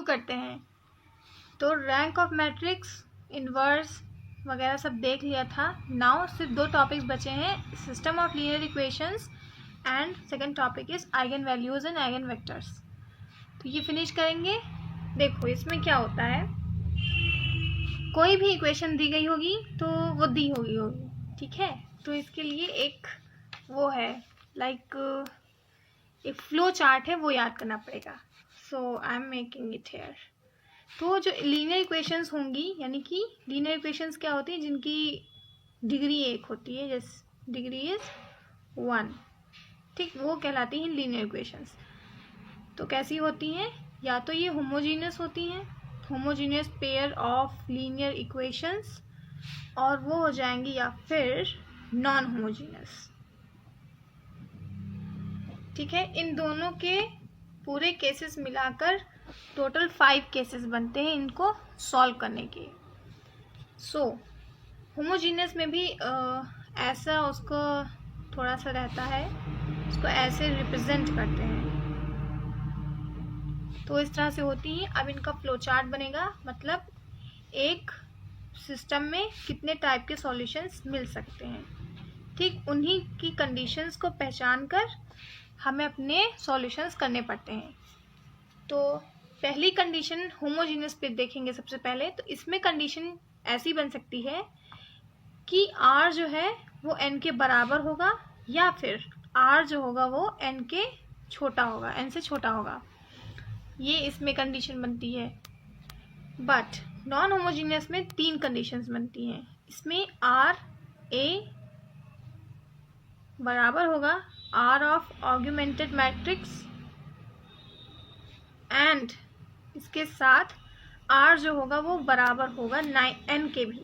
शुरू करते हैं। तो रैंक ऑफ मैट्रिक्स, इन्वर्स वगैरह सब देख लिया था। नाउ सिर्फ 2 टॉपिक्स बचे हैं, system of linear equations and second topic is eigen values and eigen vectors. तो ये फिनिश करेंगे। देखो इसमें क्या होता है, कोई भी इक्वेशन दी गई होगी तो वो दी होगी, ठीक है। तो इसके लिए एक वो है एक फ्लो चार्ट है, वो याद करना पड़ेगा। So I am making it here. तो जो लीनियर इक्वेशंस होंगी, यानी कि लीनियर इक्वेशंस क्या होती है, जिनकी डिग्री 1 होती है, जैसे डिग्री इज 1, ठीक, वो कहलाती हैं लीनियर इक्वेशंस। तो कैसी होती हैं, या तो ये होमोजीनियस होती हैं, homogeneous pair of linear equations, और वो हो जाएंगी, या फिर नॉन होमोजीनियस, ठीक है। इन दोनों के पूरे केसेस मिलाकर टोटल 5 केसेस बनते हैं इनको सॉल्व करने के। सो होमोजीनियस में भी ऐसा उसको थोड़ा सा रहता है, उसको ऐसे रिप्रेजेंट करते हैं, तो इस तरह से होती हैं। अब इनका फ्लो चार्ट बनेगा, मतलब एक सिस्टम में कितने टाइप के सॉल्यूशंस मिल सकते हैं, ठीक, उन्हीं की कंडीशंस को पहचान कर हमें अपने सॉल्यूशंस करने पड़ते हैं। तो पहली कंडीशन होमोजीनियस पे देखेंगे सबसे पहले। तो इसमें कंडीशन ऐसी बन सकती है कि R जो है वो N के बराबर होगा, या फिर R जो होगा वो N के छोटा होगा, N से छोटा होगा, ये इसमें कंडीशन बनती है। बट नॉन होमोजीनियस में 3 कंडीशंस बनती हैं। इसमें R A बराबर होगा R of augmented matrix, and इसके साथ R जो होगा वो बराबर होगा N के भी।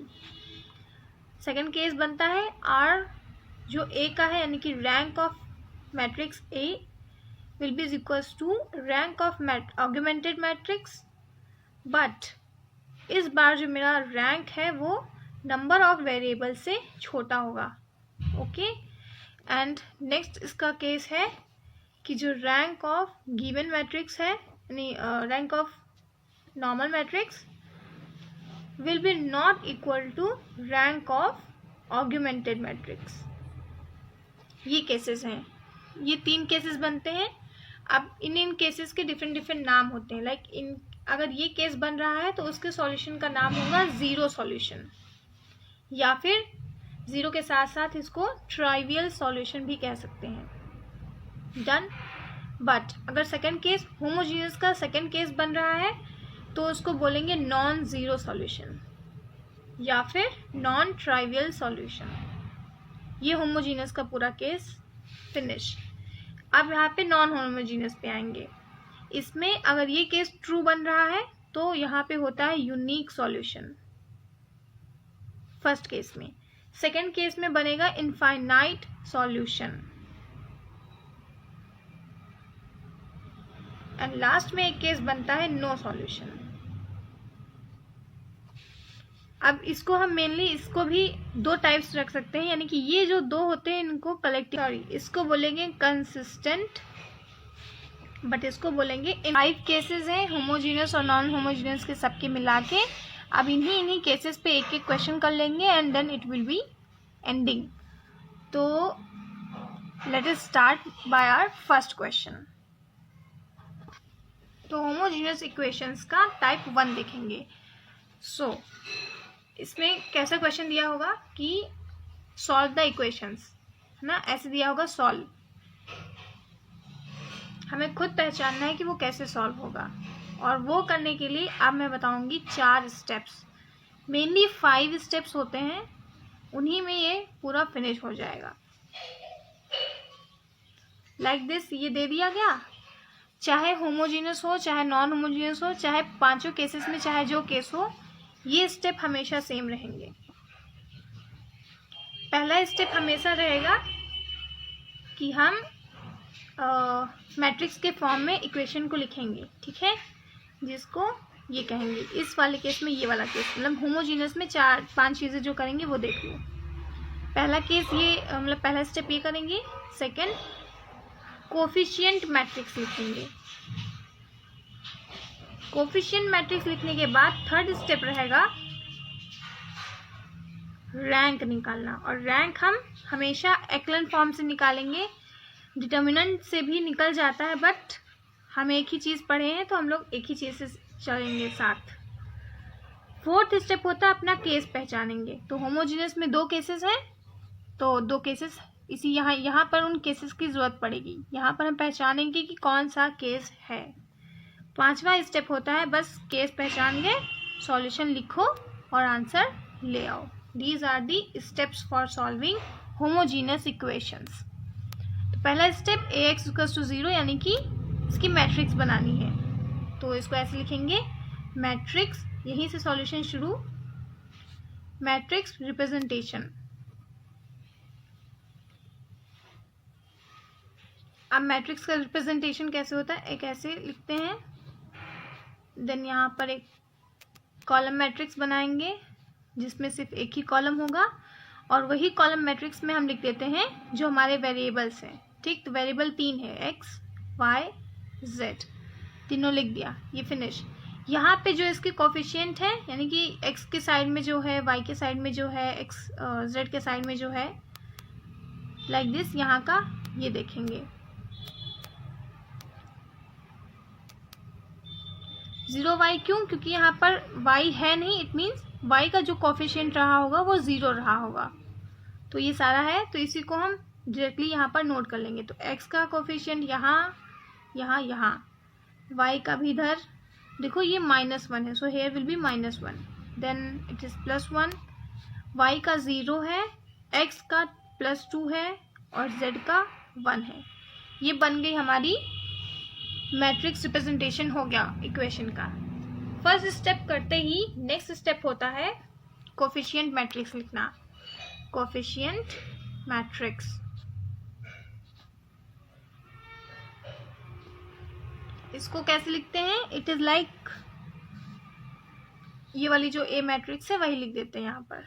सेकंड केस बनता है R जो A का है, यानी कि rank of matrix A will be equals to rank of augmented matrix, but इस बार जो मेरा रैंक है वो नंबर ऑफ वेरिएबल से छोटा होगा, ओके। एंड नेक्स्ट इसका केस है कि जो रैंक ऑफ गिवन मैट्रिक्स है, यानी rank of normal matrix will be not equal to rank of augmented matrix. ये केसेस हैं, ये 3 केसेस बनते हैं। अब इन केसेस के डिफरेंट नाम होते हैं। अगर ये केस बन रहा है तो उसके सॉल्यूशन का नाम होगा जीरो सॉल्यूशन, या फिर जीरो के साथ साथ इसको ट्राइवियल सॉल्यूशन भी कह सकते हैं। डन। बट अगर सेकंड केस होमोजीनियस का सेकंड केस बन रहा है तो उसको बोलेंगे नॉन जीरो सॉल्यूशन या फिर नॉन ट्राइवियल सॉल्यूशन। ये होमोजीनियस का पूरा केस फिनिश। अब यहाँ पे नॉन होमोजीनियस पे आएंगे। इसमें अगर ये केस ट्रू बन रहा है तो यहाँ पे होता है यूनिक सॉल्यूशन फर्स्ट केस में। सेकंड केस में बनेगा इनफाइनाइट सॉल्यूशन, एंड लास्ट में एक केस बनता है नो सॉल्यूशन। अब इसको हम मेनली इसको भी 2 टाइप्स रख सकते हैं, यानी कि ये जो 2 होते हैं इनको कलेक्टिव इसको बोलेंगे कंसिस्टेंट, बट इसको बोलेंगे 5 केसेस हैं होमोजीनियस और नॉन होमोजीनियस के सबके मिला के। अब इन्हीं केसेस पे एक क्वेश्चन कर लेंगे and then it will be ending. तो let us start by our first question. तो होमोजीनियस इक्वेशंस का टाइप 1 देखेंगे। सो इसमें कैसा क्वेश्चन दिया होगा कि सॉल्व द इक्वेशंस, है ना, ऐसे दिया होगा सॉल्व। हमें खुद पहचानना है कि वो कैसे सॉल्व होगा, और वो करने के लिए अब मैं बताऊंगी 4 स्टेप्स। मेनली 5 स्टेप्स होते हैं, उन्हीं में ये पूरा फिनिश हो जाएगा। लाइक दिस ये दे दिया गया, चाहे होमोजीनियस हो चाहे नॉन होमोजीनियस हो, चाहे 5 केसेस में चाहे जो केस हो, ये स्टेप हमेशा सेम रहेंगे। पहला स्टेप हमेशा रहेगा कि हम मैट्रिक्स के फॉर्म में इक्वेशन को लिखेंगे, ठीक है, जिसको ये कहेंगे। इस वाले केस में ये वाला केस, मतलब होमोजीनियस में 4-5 चीज़ें जो करेंगे वो देख लो। पहला केस ये, मतलब पहला स्टेप ये करेंगे। सेकंड, कोफिशिएंट मैट्रिक्स लिखेंगे। कोफिशिएंट मैट्रिक्स लिखने के बाद थर्ड स्टेप रहेगा रैंक निकालना, और रैंक हम हमेशा एक्लन फॉर्म से निकालेंगे। डिटर्मिनेंट से भी निकल जाता है, बट हम एक ही चीज़ पढ़े हैं तो हम लोग एक ही चीज़ से चलेंगे साथ। फोर्थ स्टेप होता है अपना केस पहचानेंगे। तो होमोजीनियस में 2 केसेस हैं, तो 2 केसेस इसी यहाँ पर उन केसेस की ज़रूरत पड़ेगी। यहाँ पर हम पहचानेंगे कि कौन सा केस है। 5वां स्टेप होता है बस केस पहचान के सॉल्यूशन लिखो और आंसर ले आओ। These are the steps for solving homogeneous equations. तो पहला स्टेप ax = 0 यानी कि इसकी मैट्रिक्स बनानी है, तो इसको ऐसे लिखेंगे मैट्रिक्स, यहीं से सॉल्यूशन शुरू, मैट्रिक्स रिप्रेजेंटेशन। अब मैट्रिक्स का रिप्रेजेंटेशन कैसे होता है, एक ऐसे लिखते हैं, देन यहाँ पर एक कॉलम मैट्रिक्स बनाएंगे जिसमें सिर्फ एक ही कॉलम होगा, और वही कॉलम मैट्रिक्स में हम लिख देते हैं जो हमारे वेरिएबल्स हैं। ठीक, तो वेरिएबल 3 है, x, y, z, तीनों लिख दिया, ये फिनिश। यहाँ पे जो इसके कोफिशिएंट है, यानी कि x के साइड में जो है, y के साइड में जो है, z के साइड में जो है, लाइक दिस, यहाँ का ये देखेंगे 0y। क्यों? क्योंकि यहाँ पर y है नहीं, इट मीन्स y का जो कोफिशिएंट रहा होगा वो 0 रहा होगा। तो ये सारा है, तो इसी को हम डायरेक्टली यहाँ पर नोट कर लेंगे। तो x का कोफिशिएंट यहाँ, यहाँ, यहाँ, y का भी इधर देखो ये -1 है, so here will be -1, then it is +1, y का 0 है, x का +2 है और z का 1 है। ये बन गई हमारी मैट्रिक्स रिप्रेजेंटेशन, हो गया इक्वेशन का। फर्स्ट स्टेप करते ही नेक्स्ट स्टेप होता है कोफिशिएंट मैट्रिक्स लिखना। कोफिशिएंट मैट्रिक्स, इसको कैसे लिखते हैं? इट इज लाइक ये वाली जो ए मैट्रिक्स है वही लिख देते हैं यहाँ पर।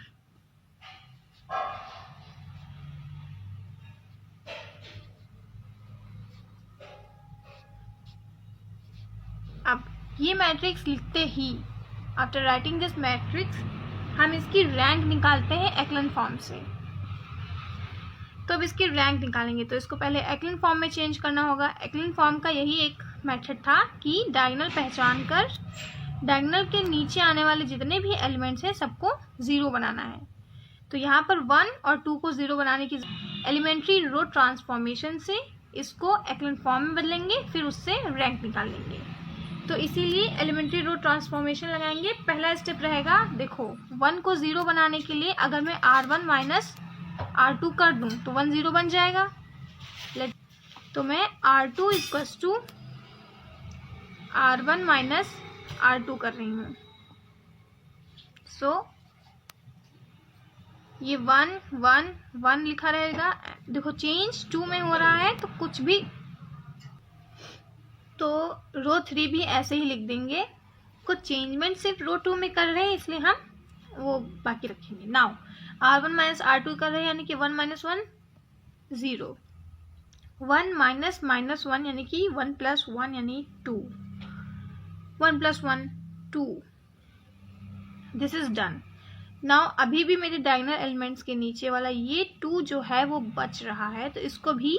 अब ये मैट्रिक्स लिखते ही, आफ्टर राइटिंग दिस मैट्रिक्स, हम इसकी रैंक निकालते हैं एक्लन फॉर्म से। तो अब इसकी रैंक निकालेंगे तो इसको पहले एक्लन फॉर्म में चेंज करना होगा। एक्लन फॉर्म का यही एक मेथड था कि डायगोनल पहचान कर डायगोनल के नीचे आने वाले जितने भी एलिमेंट्स हैं सबको 0 बनाना है। तो यहाँ पर 1 और 2 को 0 बनाने की एलिमेंट्री रो ट्रांसफॉर्मेशन से इसको एक्लन फॉर्म में बदलेंगे, फिर उससे रैंक निकाल लेंगे। तो इसीलिए एलिमेंट्री रो ट्रांसफॉर्मेशन लगाएंगे। पहला स्टेप रहेगा, देखो 1 को 0 बनाने के लिए अगर मैं r1 माइनस r2 कर दूं तो 1 0 बन जाएगा। तो मैं r2 = r1 माइनस r2 कर रही हूँ। सो ये 1 1 1 लिखा रहेगा। देखो चेंज 2 में हो रहा है तो कुछ भी, तो रो 3 भी ऐसे ही लिख देंगे। कुछ चेंजमेंट सिर्फ रो 2 में कर रहे हैं इसलिए हम वो बाकी रखेंगे। नाउ r1 माइनस r2 कर रहे हैं यानी कि 1 - 1 0, 1 माइनस -1 यानी कि 1 + 1 यानी 2, 1 + 1 2, दिस इज डन। नाउ अभी भी मेरे डायगोनल एलिमेंट्स के नीचे वाला ये 2 जो है वो बच रहा है, तो इसको भी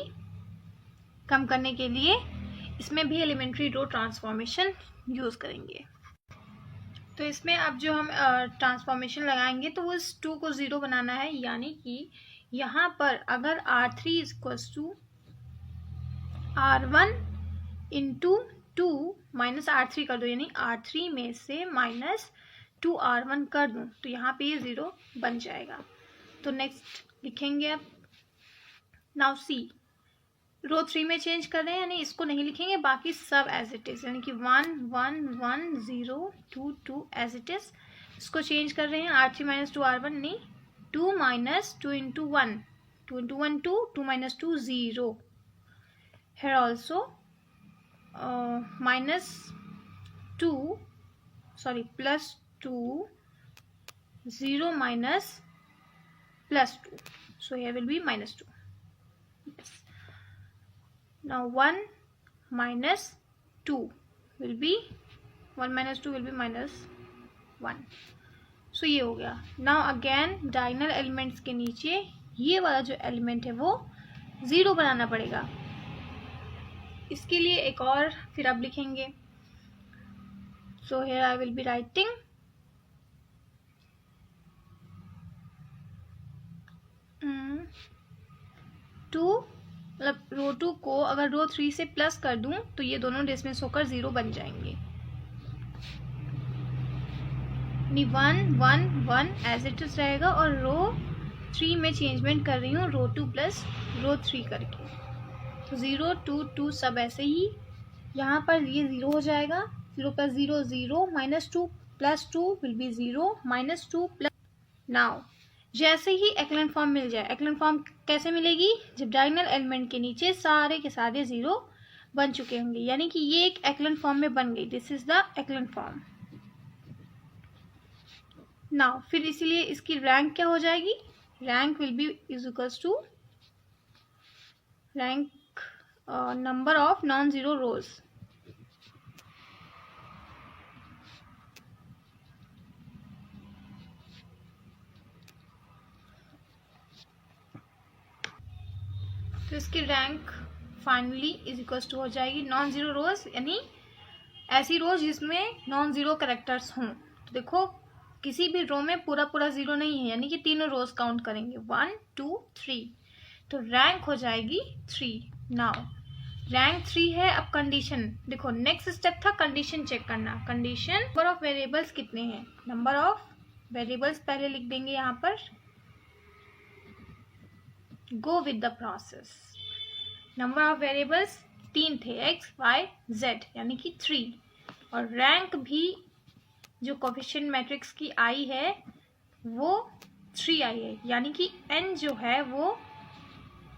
कम करने के लिए इसमें भी एलिमेंट्री रो ट्रांसफॉर्मेशन यूज करेंगे। तो इसमें अब जो हम ट्रांसफॉर्मेशन लगाएंगे तो वो इस 2 को 0 बनाना है, यानी कि यहाँ पर अगर r3 = r1 × 2 माइनस r3 कर दो, यानी r3 में से -2 r1 कर दूं तो यहाँ पे ये 0 बन जाएगा। तो नेक्स्ट लिखेंगे अब। नाउ सी, रो 3 में चेंज कर रहे हैं यानी इसको नहीं लिखेंगे, बाकी सब एज इट इज, यानी कि 1 1 1 0 2 2 एज इट इज। इसको चेंज कर रहे हैं r3 - 2 r1 नहीं, 2 - 2 × 1, 2 × 1 2, 2 - 2 0। Here also -2 sorry +2 0 minus +2, so here will be -2. Yes. Now 1 - 2 will be 1 minus 2 will be -1. सो ये हो गया. नाउ अगेन डायगोनल एलिमेंट्स के नीचे ये वाला जो एलिमेंट है वो 0 बनाना पड़ेगा. इसके लिए एक और फिर अब लिखेंगे. So here I will be writing 2, मतलब रो 2 को अगर रो 3 से प्लस कर दूं तो ये दोनों डिसमिस होकर 0 बन जाएंगे. 1 1 1 एज इट इज रहेगा और रो 3 में चेंजमेंट कर रही हूँ रो 2 प्लस रो 3 करके. तो 0 2 2 सब ऐसे ही. यहाँ पर ये 0 हो जाएगा. 0 plus 0 0 -2 plus 2 will be 0 -2 plus. Now जैसे ही एक्लन फॉर्म मिल जाए, एक्लन फॉर्म कैसे मिलेगी? जब डायगोनल एलिमेंट के नीचे सारे के सारे 0 बन चुके होंगे, यानी कि ये एक एक्लन फॉर्म में बन गई. This is the echelon form. Now फिर इसीलिए इसकी रैंक क्या हो जाएगी? Rank will be is equals to rank number of non zero rows. तो इसकी rank finally is equals to हो जाएगी नॉन जीरो रोज, यानी ऐसी रोज जिसमें नॉन जीरो कैरेक्टर्स हों. तो देखो किसी भी रो में पूरा पूरा 0 नहीं है, यानी कि तीनों रोज काउंट करेंगे 1 2 3. तो रैंक हो जाएगी 3. नाउ रैंक 3 है. अब कंडीशन देखो, नेक्स्ट स्टेप था कंडीशन चेक करना. कंडीशन नंबर ऑफ वेरिएबल्स कितने हैं? नंबर ऑफ वेरिएबल्स पहले लिख देंगे यहाँ पर. Go with the process. Number of variables 3 थे, x y z, यानी कि 3. और रैंक भी जो कोफिशिएंट मैट्रिक्स की आई है वो 3 आई है, यानी कि n जो है वो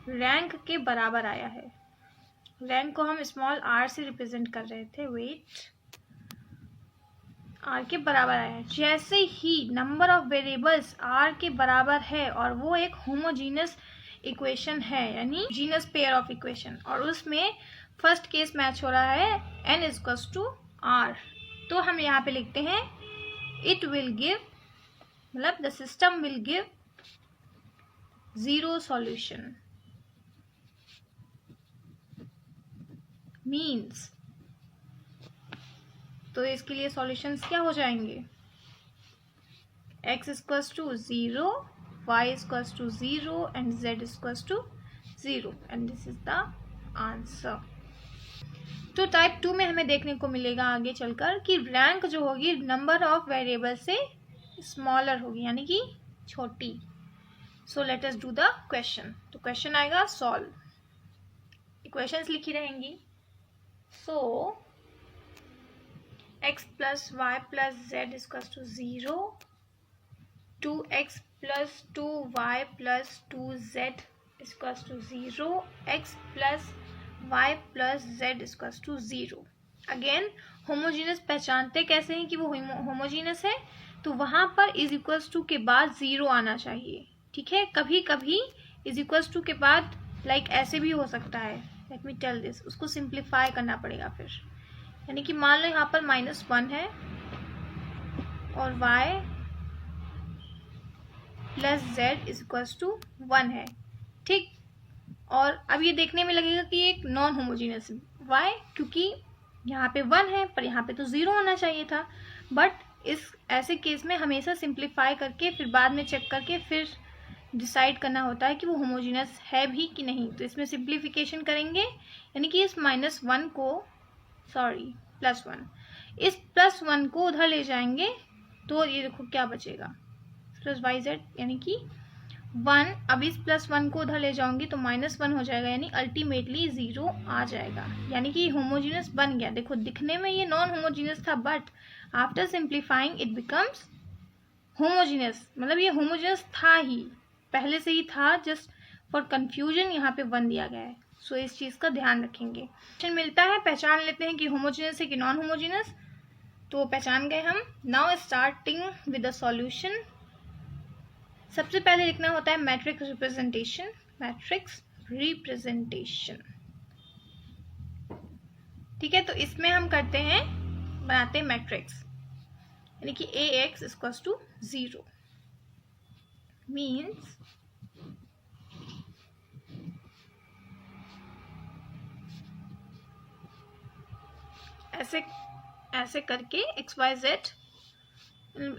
रैंक के बराबर आया है. रैंक को हम स्मॉल r से रिप्रेजेंट कर रहे थे. वेट, r के बराबर आया है. जैसे ही नंबर ऑफ वेरिएबल्स r के बराबर है और वो एक होमोजीनस इक्वेशन है, यानी जीनस पेयर ऑफ इक्वेशन, और उसमें फर्स्ट केस मैच हो रहा है n is equals to r, तो हम यहाँ पे लिखते हैं इट विल गिव, मतलब the system will give 0 solution. Means तो इसके लिए सॉल्यूशंस क्या हो जाएंगे? x equals to 0, y equals to 0 and z equals to 0, and this is the answer. तो टाइप 2 में हमें देखने को मिलेगा आगे चलकर कि रैंक जो होगी नंबर ऑफ वेरिएबल से स्मॉलर होगी, यानी कि छोटी. So let us do the question. तो क्वेश्चन आएगा सॉल्व. इक्वेशंस लिखी रहेंगी. So x plus y plus z equals to 0, 2x plus 2y plus 2z equals to 0, x plus y plus z equals to 0. Again homogeneous पहचानते कैसे हैं कि वो homogeneous है? तो वहां पर इज इक्वल्स टू के बाद 0 आना चाहिए. ठीक है, कभी कभी इज इक्वल्स टू के बाद लाइक ऐसे भी हो सकता है. Let me tell this. उसको सिंप्लीफाई करना पड़ेगा फिर, यानी कि मान लो यहाँ पर -1 है और y plus z is equals to 1 है. ठीक, और अब ये देखने में लगेगा कि एक नॉन होमोजीनियस. वाई? क्योंकि यहाँ पे 1 है पर यहाँ पे तो 0 होना चाहिए था. बट इस ऐसे केस में हमेशा सिंप्लीफाई करके फिर बाद में चेक करके फिर डिसाइड करना होता है कि वो होमोजीनियस है भी कि नहीं. तो इसमें सिंप्लीफिकेशन करेंगे, यानी कि इस -1 को, सॉरी +1, इस +1 को उधर ले जाएंगे तो ये देखो क्या बचेगा, प्लस वाई जेड, यानी कि 1. अब इस +1 को उधर ले जाऊंगी तो -1 हो जाएगा, यानी अल्टीमेटली 0 आ जाएगा. यानी कि होमोजीनियस बन गया. देखो दिखने में ये नॉन होमोजीनियस था, but after simplifying it becomes homogeneous. मतलब ये होमोजीनियस था ही, पहले से ही था, जस्ट फॉर कंफ्यूजन यहाँ पे 1 दिया गया है. सो इस चीज़ का ध्यान रखेंगे. क्वेश्चन मिलता है, पहचान लेते हैं कि होमोजीनियस है कि नॉन होमोजीनियस. तो पहचान गए हम. Now starting with the solution. सबसे पहले लिखना होता है मैट्रिक्स रिप्रेजेंटेशन. मैट्रिक्स रिप्रेजेंटेशन, ठीक है. तो इसमें हम करते हैं, बनाते हैं मैट्रिक्स, यानी कि AX इक्वल्स टू 0 मीन्स ऐसे करके XYZ,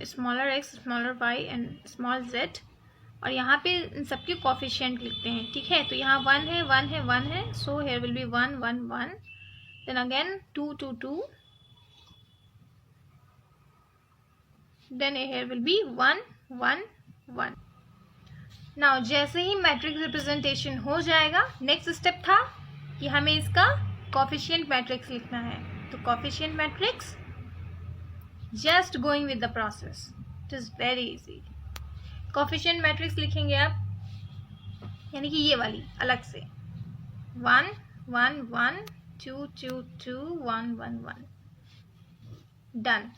smaller x smaller y and small z, और यहाँ पे इन सबके कोफिशिएंट लिखते हैं, ठीक है। तो यहाँ 1 है 1 है 1 है, so here will be 1 1 1, then again 2 2 2, then here will be 1 1 1। Now जैसे ही मैट्रिक्स रिप्रेजेंटेशन हो जाएगा, नेक्स्ट स्टेप था कि हमें इसका कोफिशिएंट मैट्रिक्स लिखना है। तो coefficient matrix, just going with the process, it is very easy. Coefficient matrix लिखेंगे आप, यानी कि ये वाली अलग से 1 1 1 2 2 2 1 1 1, डन।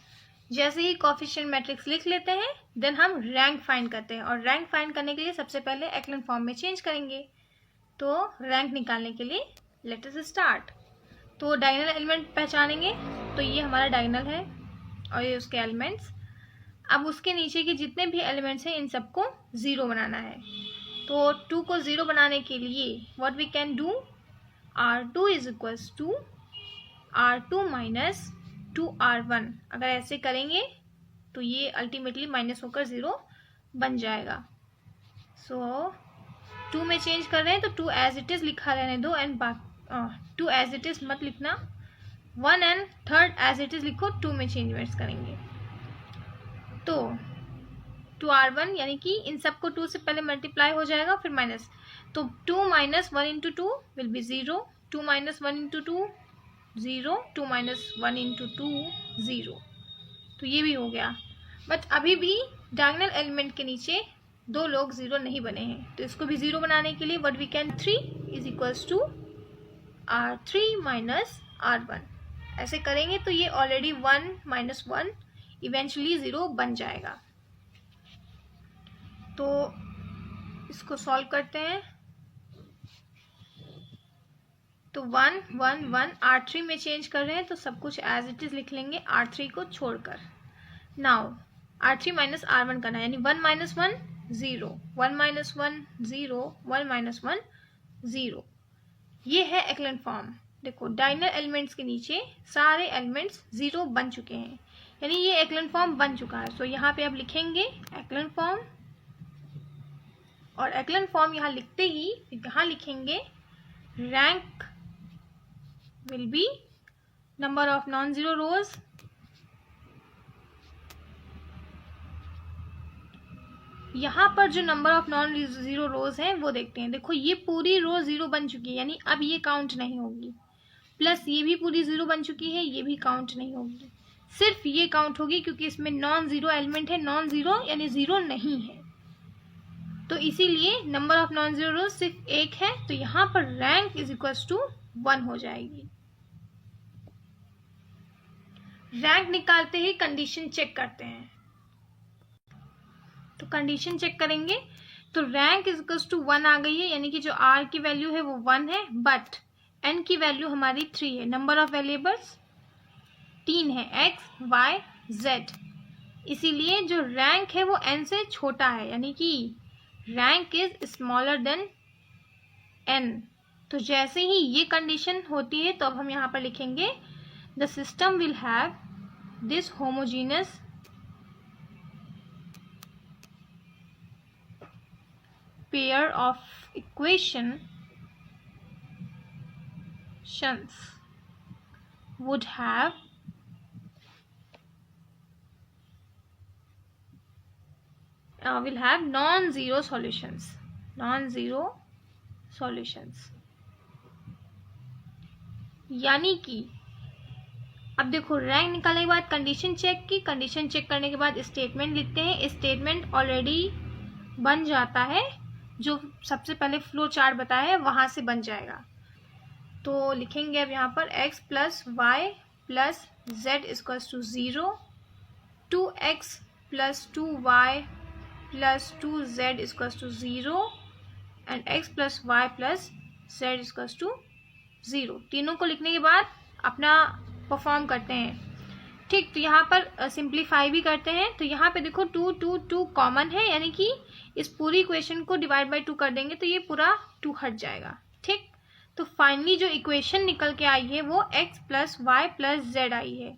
जैसे ही कोफिशिएंट मैट्रिक्स लिख लेते हैं, देन हम रैंक फाइंड करते हैं, और रैंक फाइंड करने के लिए सबसे पहले एक्लन फॉर्म में चेंज करेंगे। तो रैंक निकालने के लिए लेट अस स्टार्ट। तो डायगोनल एलिमेंट पहचानेंगे, तो ये हमारा डायगोनल है और ये उसके एलिमेंट्स। अब उसके नीचे के जितने भी एलिमेंट्स हैं इन सबको 0 बनाना है। तो 2 को 0 बनाने के लिए what we can do, R2 is equals to R2 minus 2R1। अगर ऐसे करेंगे तो ये अल्टीमेटली माइनस होकर 0 बन जाएगा। सो 2 में चेंज कर रहे हैं तो 2 एज इट इज लिखा रहने दो, एंड 2 एज इट इज मत लिखना, 1 and 3rd as it is लिखो, 2 में चेंजमेंट्स करेंगे। तो 2R1 यानी कि इन सबको 2 से पहले मल्टीप्लाई हो जाएगा, फिर माइनस, तो 2 minus 1 into 2 will be 0, 2 minus 1 into 2 0, 2 minus 1 into 2 0, तो ये भी हो गया। बट अभी भी डायगोनल एलिमेंट के नीचे 2 लोग 0 नहीं बने हैं, तो इसको भी 0 बनाने के लिए what we can, 3 is equals to R3 minus R1। ऐसे करेंगे तो ये ऑलरेडी 1 माइनस 1 इवेंचुअली 0 बन जाएगा। तो इसको सॉल्व करते हैं। तो 1 1 1 R3 में चेंज कर रहे हैं, तो सब कुछ एज इट इज लिख लेंगे R3 को छोड़कर। नाउ R3 माइनस R1 करना है, यानी 1 माइनस 1 0, 1 माइनस 1 0, 1 माइनस 1 0। ये है एक्लन फॉर्म। देखो डायगोनल एलिमेंट्स के नीचे सारे एलिमेंट्स 0 बन चुके हैं, यानी ये एक्लन फॉर्म बन चुका है। सो यहाँ पे अब लिखेंगे एक्लन फॉर्म, और एक्लन फॉर्म यहाँ लिखते ही यहाँ लिखेंगे rank will B number of non zero रोज यहाँ पर जो नंबर ऑफ नॉन जीरो रोज हैं वो देखते हैं। देखो ये पूरी रो 0 बन चुकी है, यानी अब ये काउंट नहीं होगी, प्लस ये भी पूरी 0 बन चुकी है, ये भी काउंट नहीं होगी, सिर्फ ये काउंट होगी क्योंकि इसमें नॉन जीरो एलिमेंट है। नॉन जीरो यानी 0 नहीं है, तो इसीलिए नंबर ऑफ नॉन जीरो रोज सिर्फ 1 है। तो यहाँ पर रैंक इज इक्वल्स टू 1 हो जाएगी। रैंक निकालते ही कंडीशन चेक करते हैं, तो कंडीशन चेक करेंगे तो रैंक इज इक्वल्स टू 1 आ गई है, यानी कि जो R की वैल्यू है वो 1 है, बट N की वैल्यू हमारी 3 है। नंबर ऑफ वेरिएबल्स 3 है, X Y Z, इसीलिए जो रैंक है वो N से छोटा है, यानी कि rank is smaller than N। तो जैसे ही ये कंडीशन होती है तो अब हम यहाँ पर लिखेंगे the system will have this homogeneous pair of equations would have will have non-zero solutions, non-zero solutions। यानी कि अब देखो रैंक निकालने के बाद कंडीशन चेक की, कंडीशन चेक करने के बाद स्टेटमेंट लिखते हैं। स्टेटमेंट ऑलरेडी बन जाता है, जो सबसे पहले फ्लो चार्ट बताया है वहां से बन जाएगा। तो लिखेंगे अब यहाँ पर x plus y plus z equals to 0, 2x plus 2y plus 2z equals to 0 and x plus y plus z equals to 0। तीनों को लिखने के बाद अपना परफॉर्म करते हैं। ठीक, तो यहाँ पर सिंप्लीफाई भी करते हैं। तो यहाँ पे देखो 2 2 2 कॉमन है, यानी कि इस पूरी इक्वेशन को डिवाइड बाई 2 कर देंगे तो ये पूरा 2 हट जाएगा। ठीक, तो फाइनली जो इक्वेशन निकल के आई है वो x plus y plus z आई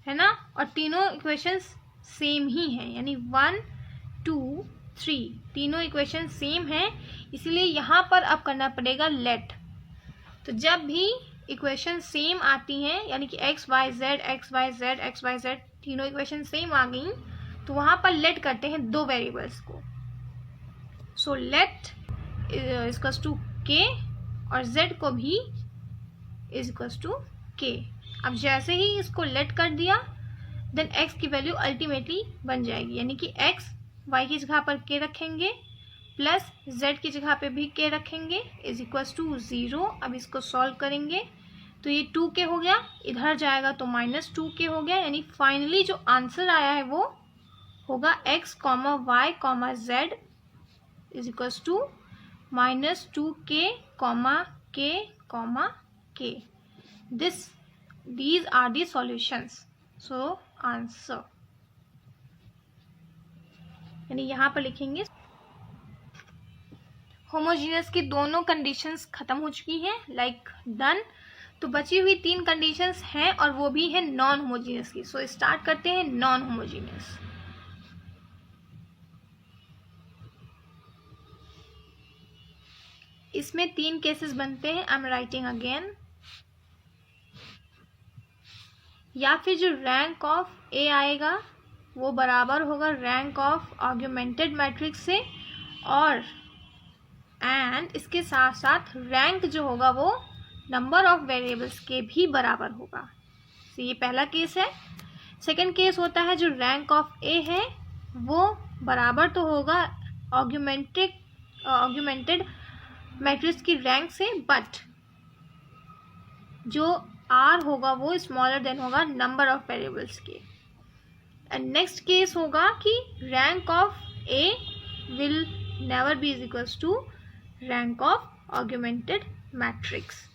है ना। और तीनों इक्वेशंस सेम ही हैं, यानी 1 2 3 तीनों इक्वेशन सेम हैं, इसीलिए यहाँ पर अब करना पड़ेगा लेट। तो जब भी इक्वेशन सेम आती हैं, यानी कि एक्स वाई जेड तीनों इक्वेशन सेम आ गई, तो वहाँ पर लेट करते हैं दो वेरिएबल्स को। सो लेट इज टू के और z को भी इज इक्वल्स टू के। अब जैसे ही इसको लेट कर दिया देन x की वैल्यू अल्टीमेटली बन जाएगी, यानी कि x y की जगह पर k रखेंगे प्लस z की जगह पे भी k रखेंगे इज इक्वल्स टू 0। अब इसको सॉल्व करेंगे तो ये 2k हो गया, इधर जाएगा तो माइनस 2k हो गया, यानी फाइनली जो आंसर आया है वो होगा x comma y comma z is equals to minus 2k comma k। These are the solutions. So answer, यानी यहाँ पर लिखेंगे होमोजीनियस की दोनों कंडीशंस खत्म हो चुकी हैं, लाइक डन। तो बची हुई 3 कंडीशंस हैं और वो भी है नॉन होमोजीनियस की। सो स्टार्ट करते हैं नॉन होमोजीनियस। इसमें 3 केसेस बनते हैं। I am writing again. या फिर जो रैंक ऑफ ए आएगा वो बराबर होगा रैंक ऑफ आर्ग्यूमेंटेड मैट्रिक्स से, और एंड इसके साथ साथ रैंक जो होगा वो नंबर ऑफ वेरिएबल्स के भी बराबर होगा। तो ये पहला केस है। सेकंड केस होता है जो रैंक ऑफ ए है वो बराबर तो होगा आर्ग्यूमेंटेड मैट्रिक्स की रैंक से, बट जो आर होगा वो स्मॉलर देन होगा नंबर ऑफ वेरिएबल्स के। एंड नेक्स्ट केस होगा कि rank of A will never be is equals to rank of augmented matrix.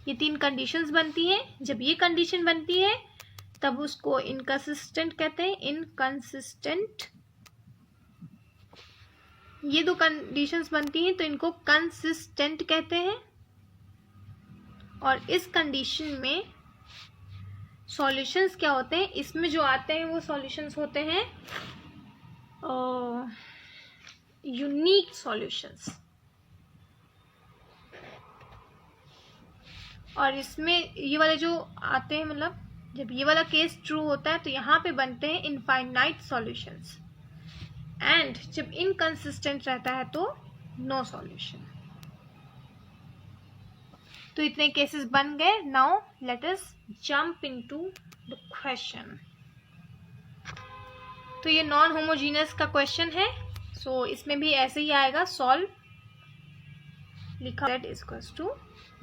ये 3 कंडीशंस बनती हैं। जब ये कंडीशन बनती है तब उसको इनकंसिस्टेंट कहते हैं, इनकंसिस्टेंट। ये 2 कंडीशंस बनती हैं तो इनको कंसिस्टेंट कहते हैं। और इस कंडीशन में सॉल्यूशंस क्या होते हैं, इसमें जो आते हैं वो सॉल्यूशंस होते हैं यूनिक सॉल्यूशंस। और इसमें ये वाले जो आते हैं, मतलब जब ये वाला केस ट्रू होता है तो यहाँ पे बनते हैं इनफाइनाइट सॉल्यूशंस, एंड जब इनकंसिस्टेंट रहता है तो नो सॉल्यूशन। तो इतने केसेस बन गए। Now let us jump into the question. तो ये नॉन होमोजीनियस का क्वेश्चन है। सो इसमें भी ऐसे ही आएगा, सॉल्व लिखा z इज इक्वल्स टू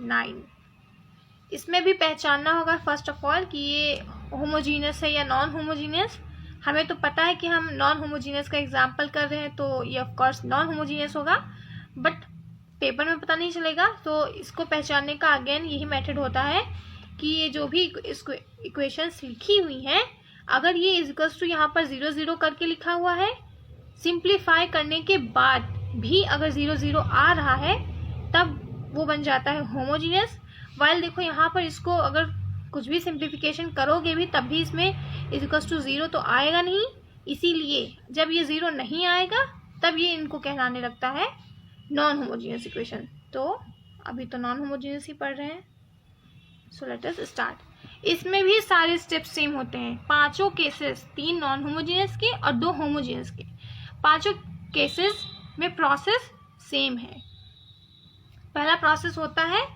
9। इसमें भी पहचानना होगा फर्स्ट ऑफ ऑल कि ये होमोजीनियस है या नॉन होमोजीनियस। हमें तो पता है कि हम नॉन होमोजीनियस का एग्जाम्पल कर रहे हैं तो ये ऑफ कोर्स नॉन होमोजीनियस होगा, बट पेपर में पता नहीं चलेगा। तो इसको पहचानने का अगेन यही मेथड होता है कि ये जो भी इसको इक्वेशंस लिखी हुई हैं, अगर ये इज इक्वल्स टू यहाँ पर 0 0 करके लिखा हुआ है, सिंप्लीफाई करने के बाद भी अगर 0 0 आ रहा है तब वो बन जाता है होमोजीनियस। वाइल देखो यहाँ पर इसको अगर कुछ भी सिंप्लीफिकेशन करोगे भी तब भी इसमें इज इक्वल्स टू 0 तो आएगा नहीं, इसीलिए जब ये 0 नहीं आएगा तब ये इनको कहलाने लगता है नॉन होमोजीनियस इक्वेशन। तो अभी तो नॉन होमोजीनियस ही पढ़ रहे हैं। सो लेट अस स्टार्ट। इसमें भी सारे स्टेप्स सेम होते हैं, 5 केसेस, 3 नॉन होमोजीनियस के और 2 होमोजीनियस के। 5 केसेस में प्रोसेस सेम है। पहला प्रोसेस होता है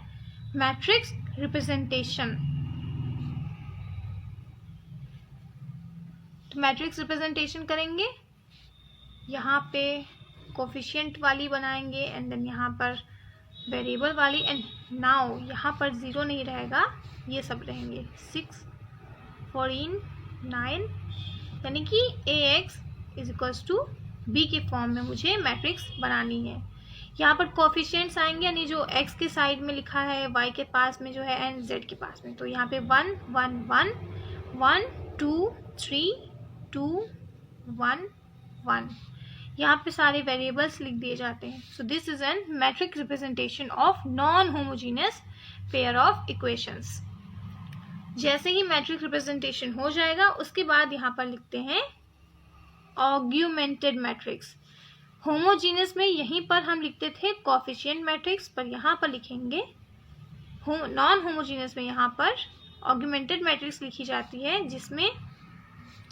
मैट्रिक्स रिप्रेजेंटेशन। तो मैट्रिक्स रिप्रेजेंटेशन करेंगे, यहाँ पे कोफिशिएंट वाली बनाएंगे एंड देन यहाँ पर वेरिएबल वाली, एंड नाउ यहाँ पर 0 नहीं रहेगा, ये सब रहेंगे 6 14 9, यानी कि ax is equals to b के फॉर्म में मुझे मैट्रिक्स बनानी है। यहाँ पर कोफिशिएंट्स आएंगे, यानी जो x के साइड में लिखा है, y के पास में जो है एंड z के पास में। तो यहाँ पे 1 1 1 1 2 3 2 1 1। यहाँ पे सारे वेरिएबल्स लिख दिए जाते हैं। So this is an matrix representation of non homogeneous pair of equations. जैसे ही मैट्रिक्स रिप्रेजेंटेशन हो जाएगा उसके बाद यहाँ पर लिखते हैं ऑग्यूमेंटेड मैट्रिक्स। होमोजीनियस में यहीं पर हम लिखते थे कोएफिशिएंट मैट्रिक्स, पर यहाँ पर लिखेंगे नॉन होमोजीनियस में यहाँ पर ऑग्यूमेंटेड मैट्रिक्स लिखी जाती है, जिसमें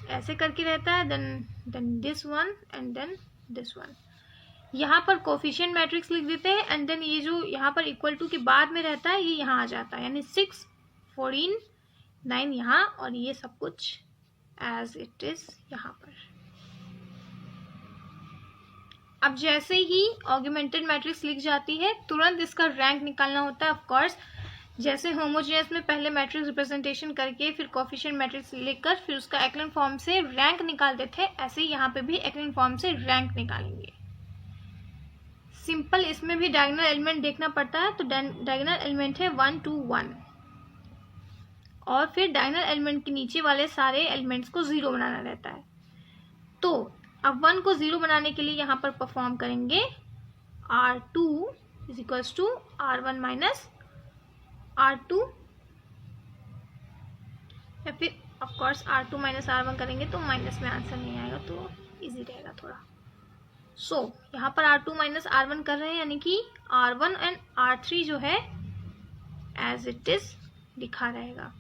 ऐसे करके रहता है, then this one and then this one. यहाँ पर कोएफिशिएंट मैट्रिक्स लिख देते हैं एंड देन ये जो यहाँ पर इक्वल टू के बाद में रहता है ये यहाँ आ जाता है, यानी 6 14 9 यहाँ, और ये सब कुछ एज इट इज यहाँ पर। अब जैसे ही ऑग्यूमेंटेड मैट्रिक्स लिख जाती है तुरंत इसका रैंक निकालना होता है। ऑफ कोर्स जैसे होमोजेनियस में पहले मैट्रिक्स रिप्रेजेंटेशन करके फिर कोएफिशिएंट मैट्रिक्स लेकर फिर उसका एक्लन फॉर्म से रैंक निकालते थे, ऐसे ही यहाँ पे भी एक्लन फॉर्म से रैंक निकालेंगे। सिंपल इसमें भी डायगोनल एलिमेंट देखना पड़ता है, तो डायगोनल एलिमेंट है 1 2 1, और फिर डायगोनल एलिमेंट के नीचे वाले सारे एलिमेंट्स को 0 बनाना रहता है। तो अब 1 को 0 बनाने के लिए यहाँ पर परफॉर्म करेंगे R2 is equals to R1 minus R2, या फिर of course R2 minus R1 करेंगे तो माइनस में आंसर नहीं आएगा, तो इजी रहेगा थोड़ा। सो यहाँ पर R2 माइनस R1 कर रहे हैं, यानी कि R1 एंड R3 जो है एज इट इज लिखा रहेगा।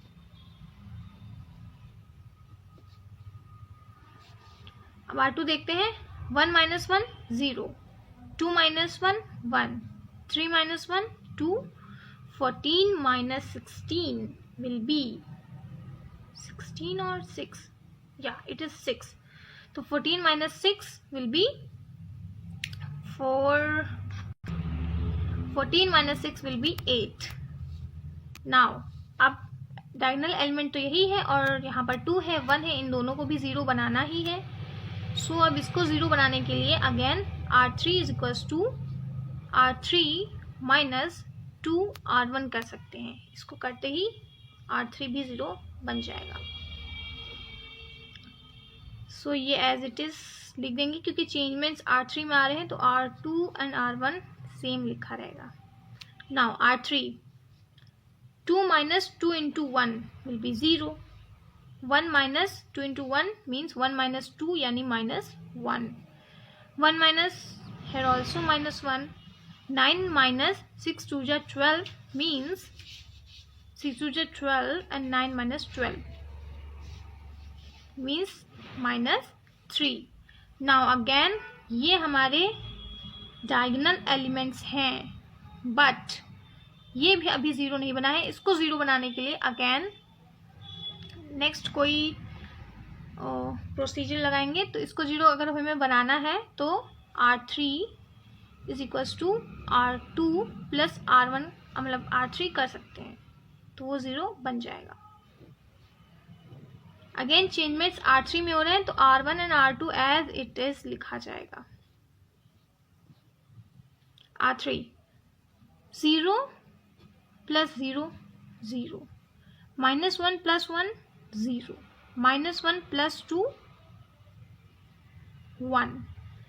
अब R2 देखते हैं, 1 minus 1 0, 2 minus 1 1, 3 minus 1 2, 14 minus 16 will be 16 or 6, yeah it is 6, तो 14 minus 6 will be 4, 14 minus 6 will be 8। now अब डायगोनल एलिमेंट तो यही है और यहाँ पर 2 है 1 है, इन दोनों को भी 0 बनाना ही है। सो अब इसको 0 बनाने के लिए again R3 is equals to R3 minus 2 R1 कर सकते हैं। इसको करते ही R3 भी 0 बन जाएगा। सो ये एज इट इज लिख देंगे, क्योंकि चेंजमेंट्स R3 में आ रहे हैं तो R2 एंड R1 सेम लिखा रहेगा। Now R3 2 minus 2 into 1 will be 0, 1 minus 2 into 1 means 1 minus 2 यानी minus 1, 1 minus here also minus 1, 9 minus 6 2 जा 12 means 6 2 जा 12 and 9 minus 12 means minus 3। now again ये हमारे डायगोनल एलिमेंट्स हैं, बट ये भी अभी 0 नहीं बना है। इसको 0 बनाने के लिए अगेन नेक्स्ट कोई प्रोसीजर लगाएंगे। तो इसको 0 अगर हमें बनाना है तो R3 is equals to R2 plus R1, मतलब R3 कर सकते हैं तो वो 0 बन जाएगा। अगेन चेंजमेंट्स R3 में हो रहे हैं तो R1 and R2 as it is लिखा जाएगा। R3 0 plus 0 0, minus 1 plus 1 0, minus 1 plus 2 1,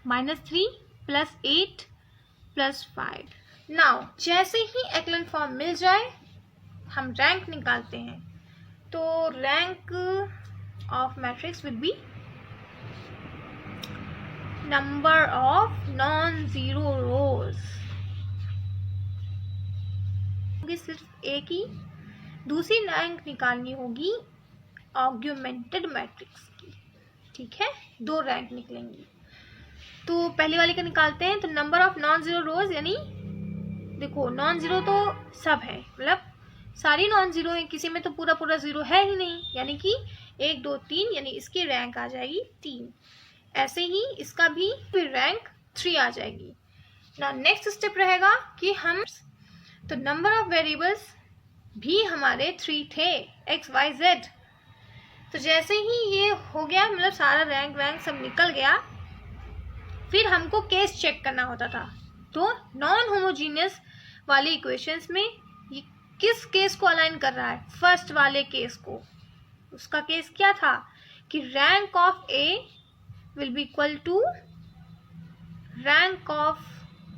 minus 3 plus 8 plus 5। Now जैसे ही एक्लन फॉर्म मिल जाए हम रैंक निकालते हैं। तो rank of matrix will B number of non zero रोज, सिर्फ एक ही। दूसरी रैंक निकालनी होगी ऑग्यूमेंटेड मैट्रिक्स की, ठीक है, 2 रैंक निकलेंगी। तो पहले वाले का निकालते हैं। तो number of non zero rows, यानी देखो नॉन जीरो तो सब है, मतलब सारी नॉन जीरो है, किसी में तो पूरा पूरा 0 है ही नहीं, यानी कि 1 2 3, यानी इसकी रैंक आ जाएगी 3। ऐसे ही इसका भी फिर रैंक 3 आ जाएगी। ना नेक्स्ट स्टेप रहेगा कि हम तो नंबर ऑफ वेरिएबल्स भी हमारे 3 थे, x y z। तो जैसे ही ये हो गया, मतलब सारा रैंक वैंक सब निकल गया, फिर हमको केस चेक करना होता था। तो नॉन होमोजीनियस वाले इक्वेशंस में ये किस केस को अलाइन कर रहा है, फर्स्ट वाले केस को। उसका केस क्या था कि rank of A will be equal to rank of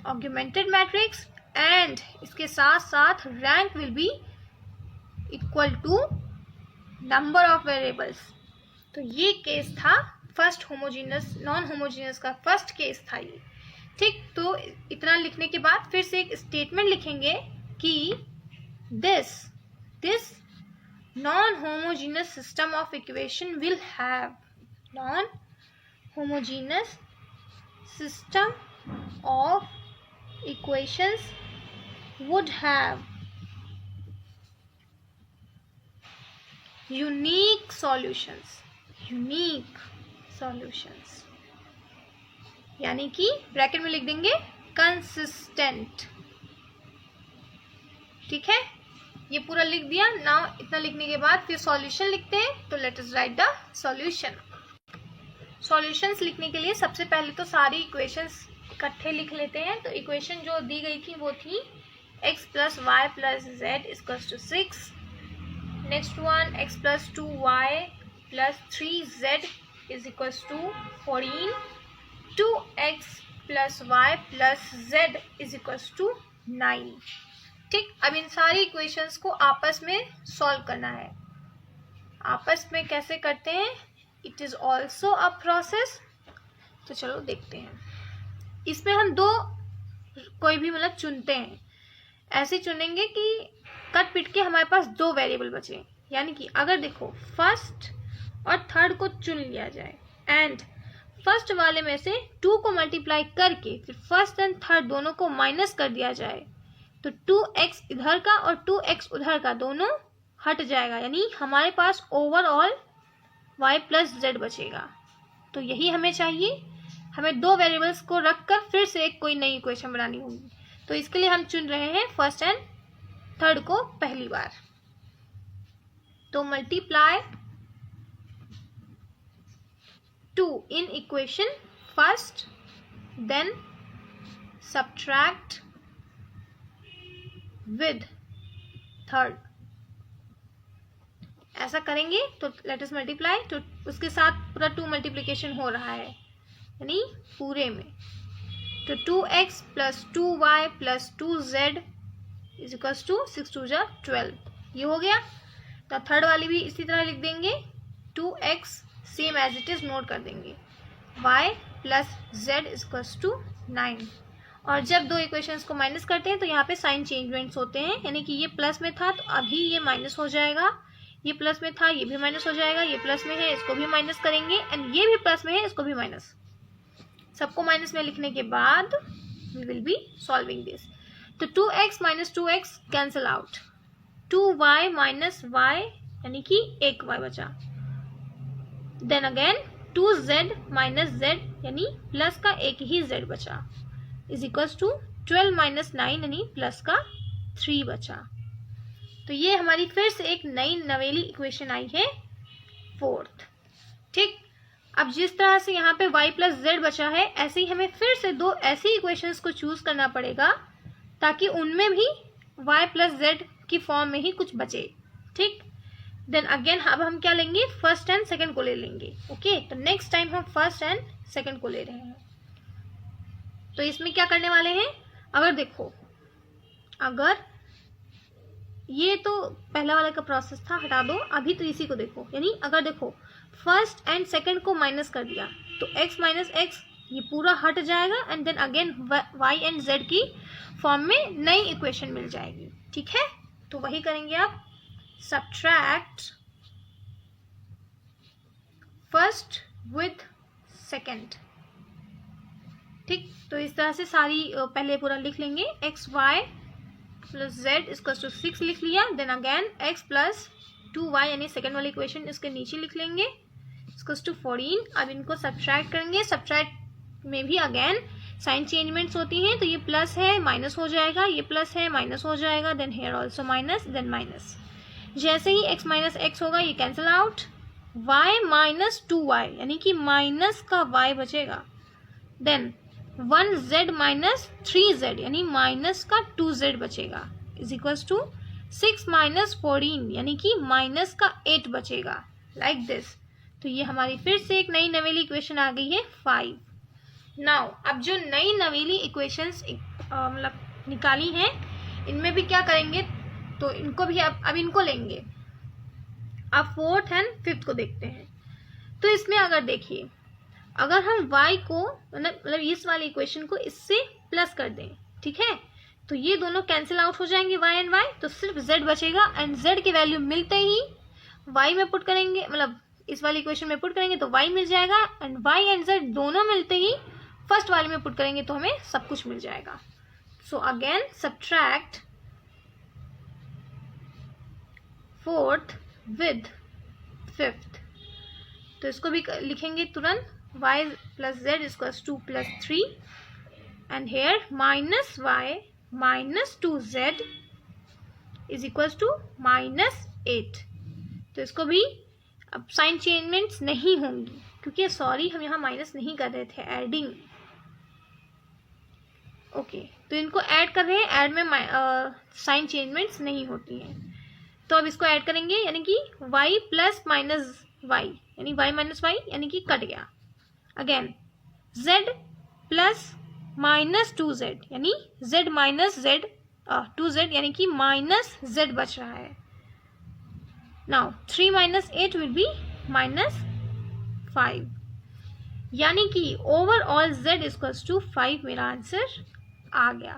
augmented matrix and इसके साथ साथ rank will be equal to number of variables. तो ये केस था फर्स्ट होमोजीनियस नॉन होमोजीनियस का फर्स्ट केस था ये। ठीक, तो इतना लिखने के बाद फिर से एक स्टेटमेंट लिखेंगे कि this non homogeneous system of equation will have non homogeneous system of equations would have unique solutions यानी कि ब्रैकेट में लिख देंगे कंसिस्टेंट। ठीक है, ये पूरा लिख दिया। नाउ इतना लिखने के बाद फिर सॉल्यूशन लिखते हैं। तो let us right the solution. Solutions लिखने के लिए सबसे पहले तो सारी इक्वेशंस इकट्ठे लिख लेते हैं। तो इक्वेशन जो दी गई थी वो थी x plus y plus z equals to 6। Next one x plus 2y plus 3z is equals to 14। 2x plus y plus z is equals to 9। ठीक, अब इन सारी इक्वेशंस को आपस में सॉल्व करना है। आपस में कैसे करते हैं? It is also a process. तो चलो देखते हैं। इसमें हम दो कोई भी मतलब चुनते हैं, ऐसे चुनेंगे कि कट पिट के हमारे पास दो वेरिएबल बचे। यानी कि अगर देखो फर्स्ट और थर्ड को चुन लिया जाए एंड फर्स्ट वाले में से 2 को मल्टीप्लाई करके फिर फर्स्ट एंड थर्ड दोनों को माइनस कर दिया जाए तो 2x इधर का और 2x उधर का दोनों हट जाएगा। यानी हमारे पास ओवरऑल y प्लस जेड बचेगा। तो यही हमें चाहिए। हमें दो वेरिएबल्स को रखकर फिर से एक कोई नई इक्वेशन बनानी होगी। तो इसके लिए हम चुन रहे हैं फर्स्ट एंड थर्ड को पहली बार। तो multiply 2 in equation first, then subtract with third. ऐसा करेंगे तो लेट अस मल्टीप्लाई। तो उसके साथ पूरा 2 मल्टीप्लिकेशन हो रहा है यानी पूरे में। तो 2x plus 2y plus 2z is equals to 6 2 जा 12। ये हो गया। तो थर्ड वाली भी इसी तरह लिख देंगे। 2x same as it is note कर देंगे। y plus z is equals to 9। और जब दो इक्वेशंस को माइनस करते हैं तो यहाँ पे साइन चेंजमेंट्स होते हैं। यानी कि ये प्लस में था तो अभी ये माइनस हो जाएगा, ये प्लस में था ये भी माइनस हो जाएगा, ये प्लस में है इसको भी माइनस करेंगे एंड ये भी प्लस में है इसको भी माइनस। सबको माइनस में लिखने के बाद we will be solving this. तो 2x minus 2x cancel out, 2y minus y यानी कि एक y बचा। Then again 2z minus z यानी प्लस का एक ही z बचा इज इक्वल्स टू 12 माइनस 9 यानी प्लस का 3 बचा। तो ये हमारी फिर से एक नई नवेली इक्वेशन आई है फोर्थ। ठीक, अब जिस तरह से यहाँ पे y प्लस जेड बचा है ऐसे ही हमें फिर से दो ऐसी इक्वेशंस को चूज करना पड़ेगा ताकि उनमें भी y प्लस जेड की फॉर्म में ही कुछ बचे। ठीक, देन अगेन अब हम क्या लेंगे? फर्स्ट एंड सेकंड को ले लेंगे। ओके, तो नेक्स्ट टाइम हम फर्स्ट एंड सेकंड को ले रहे हैं। तो इसमें क्या करने वाले हैं? अगर देखो, अगर ये तो पहला वाला का प्रोसेस था, हटा दो। अभी तो इसी को देखो। यानी अगर देखो फर्स्ट एंड सेकंड को माइनस कर दिया तो x माइनस एक्स ये पूरा हट जाएगा and then again y and z की फॉर्म में नई इक्वेशन मिल जाएगी। ठीक है, तो वही करेंगे आप। Subtract first with second. ठीक, तो इस तरह से सारी पहले पूरा लिख लेंगे। X y plus z equal to 6 लिख लिया। Then again x plus 2y यानी सेकेंड वाली इक्वेशन इसके नीचे लिख लेंगे इक्वल टू 14। अब इनको सब्ट्रैक्ट करेंगे। सब्ट्रैक्ट में भी अगेन साइन चेंजमेंट्स होती हैं। तो ये प्लस है माइनस हो जाएगा, ये प्लस है माइनस हो जाएगा, then here also minus, then minus. जैसे ही x माइनस एक्स होगा ये cancel out. y minus 2y यानी कि माइनस का y बचेगा। देन 1z माइनस 3z यानी माइनस का 2z बचेगा इज इक्वल टू 6 माइनस 14 यानी कि माइनस का 8 बचेगा लाइक दिस। तो ये हमारी फिर से एक नई नवेली इक्वेशन आ गई है 5। नाउ अब जो नई नवेली इक्वेशंस मतलब निकाली हैं, इनमें भी क्या करेंगे, तो इनको भी अब इनको लेंगे। अब फोर्थ एंड फिफ्थ को देखते हैं। तो इसमें अगर देखिए, अगर हम y को मतलब इस वाली इक्वेशन को इससे प्लस कर दें, ठीक है, तो ये दोनों कैंसिल आउट हो जाएंगे y एंड y, तो सिर्फ z बचेगा। एंड z की वैल्यू मिलते ही y में पुट करेंगे, मतलब इस वाली इक्वेशन में पुट करेंगे तो y मिल जाएगा। एंड y एंड z दोनों मिलते ही फर्स्ट वाले में पुट करेंगे तो हमें सब कुछ मिल जाएगा। So again subtract fourth with fifth. तो इसको भी लिखेंगे तुरंत, y plus z equals 2 plus 3 and here minus y minus 2z is equals to minus 8। तो इसको भी अब साइन चेंजमेंट्स नहीं होंगी, क्योंकि सॉरी हम यहाँ माइनस नहीं कर रहे थे, एडिंग। ओके, तो इनको ऐड कर रहे हैं, ऐड में साइन चेंजमेंट्स नहीं होती हैं। तो अब इसको ऐड करेंगे, यानी कि y प्लस माइनस y, यानी y माइनस y, यानी कि कट गया। Again z plus minus 2z, यानी z माइनस z 2z, यानी कि माइनस z बच रहा है। Now 3 minus 8 will be minus 5, यानी कि ओवरऑल z इक्वल्स टू 5 मेरा आंसर आ गया।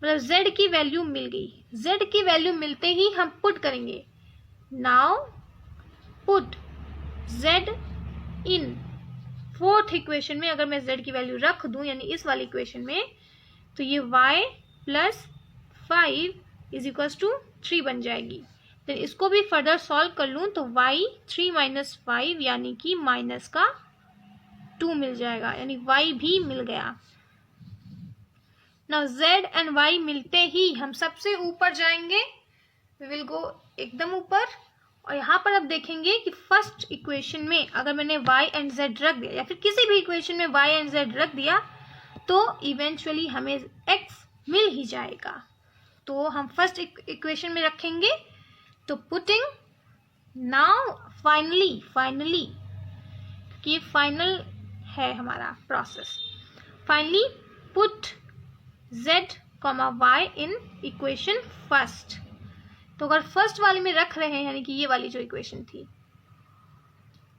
मतलब z की वैल्यू मिल गई। z की वैल्यू मिलते ही हम पुट करेंगे। Now put z in fourth equation में। अगर मैं z की वैल्यू रख दूं, यानी इस वाली इक्वेशन में, तो ये y plus 5 is equals to 3 बन जाएगी। देन इसको भी फर्दर सॉल्व कर लूं तो y 3 माइनस 5 यानी कि माइनस का 2 मिल जाएगा, यानी y भी मिल गया। नाउ z एंड y मिलते ही हम सबसे ऊपर जाएंगे, वी विल गो एकदम ऊपर। और यहाँ पर अब देखेंगे कि फर्स्ट इक्वेशन में अगर मैंने y एंड z रख दिया, या फिर किसी भी इक्वेशन में y एंड z रख दिया, तो इवेंचुअली हमें x मिल ही जाएगा। तो हम फर्स्ट इक्वेशन में रखेंगे। तो पुटिंग नाउ फाइनली कि फाइनल है हमारा process, finally put z, y इन इक्वेशन फर्स्ट। तो अगर फर्स्ट वाले में रख रहे हैं, यानी कि ये वाली जो इक्वेशन थी,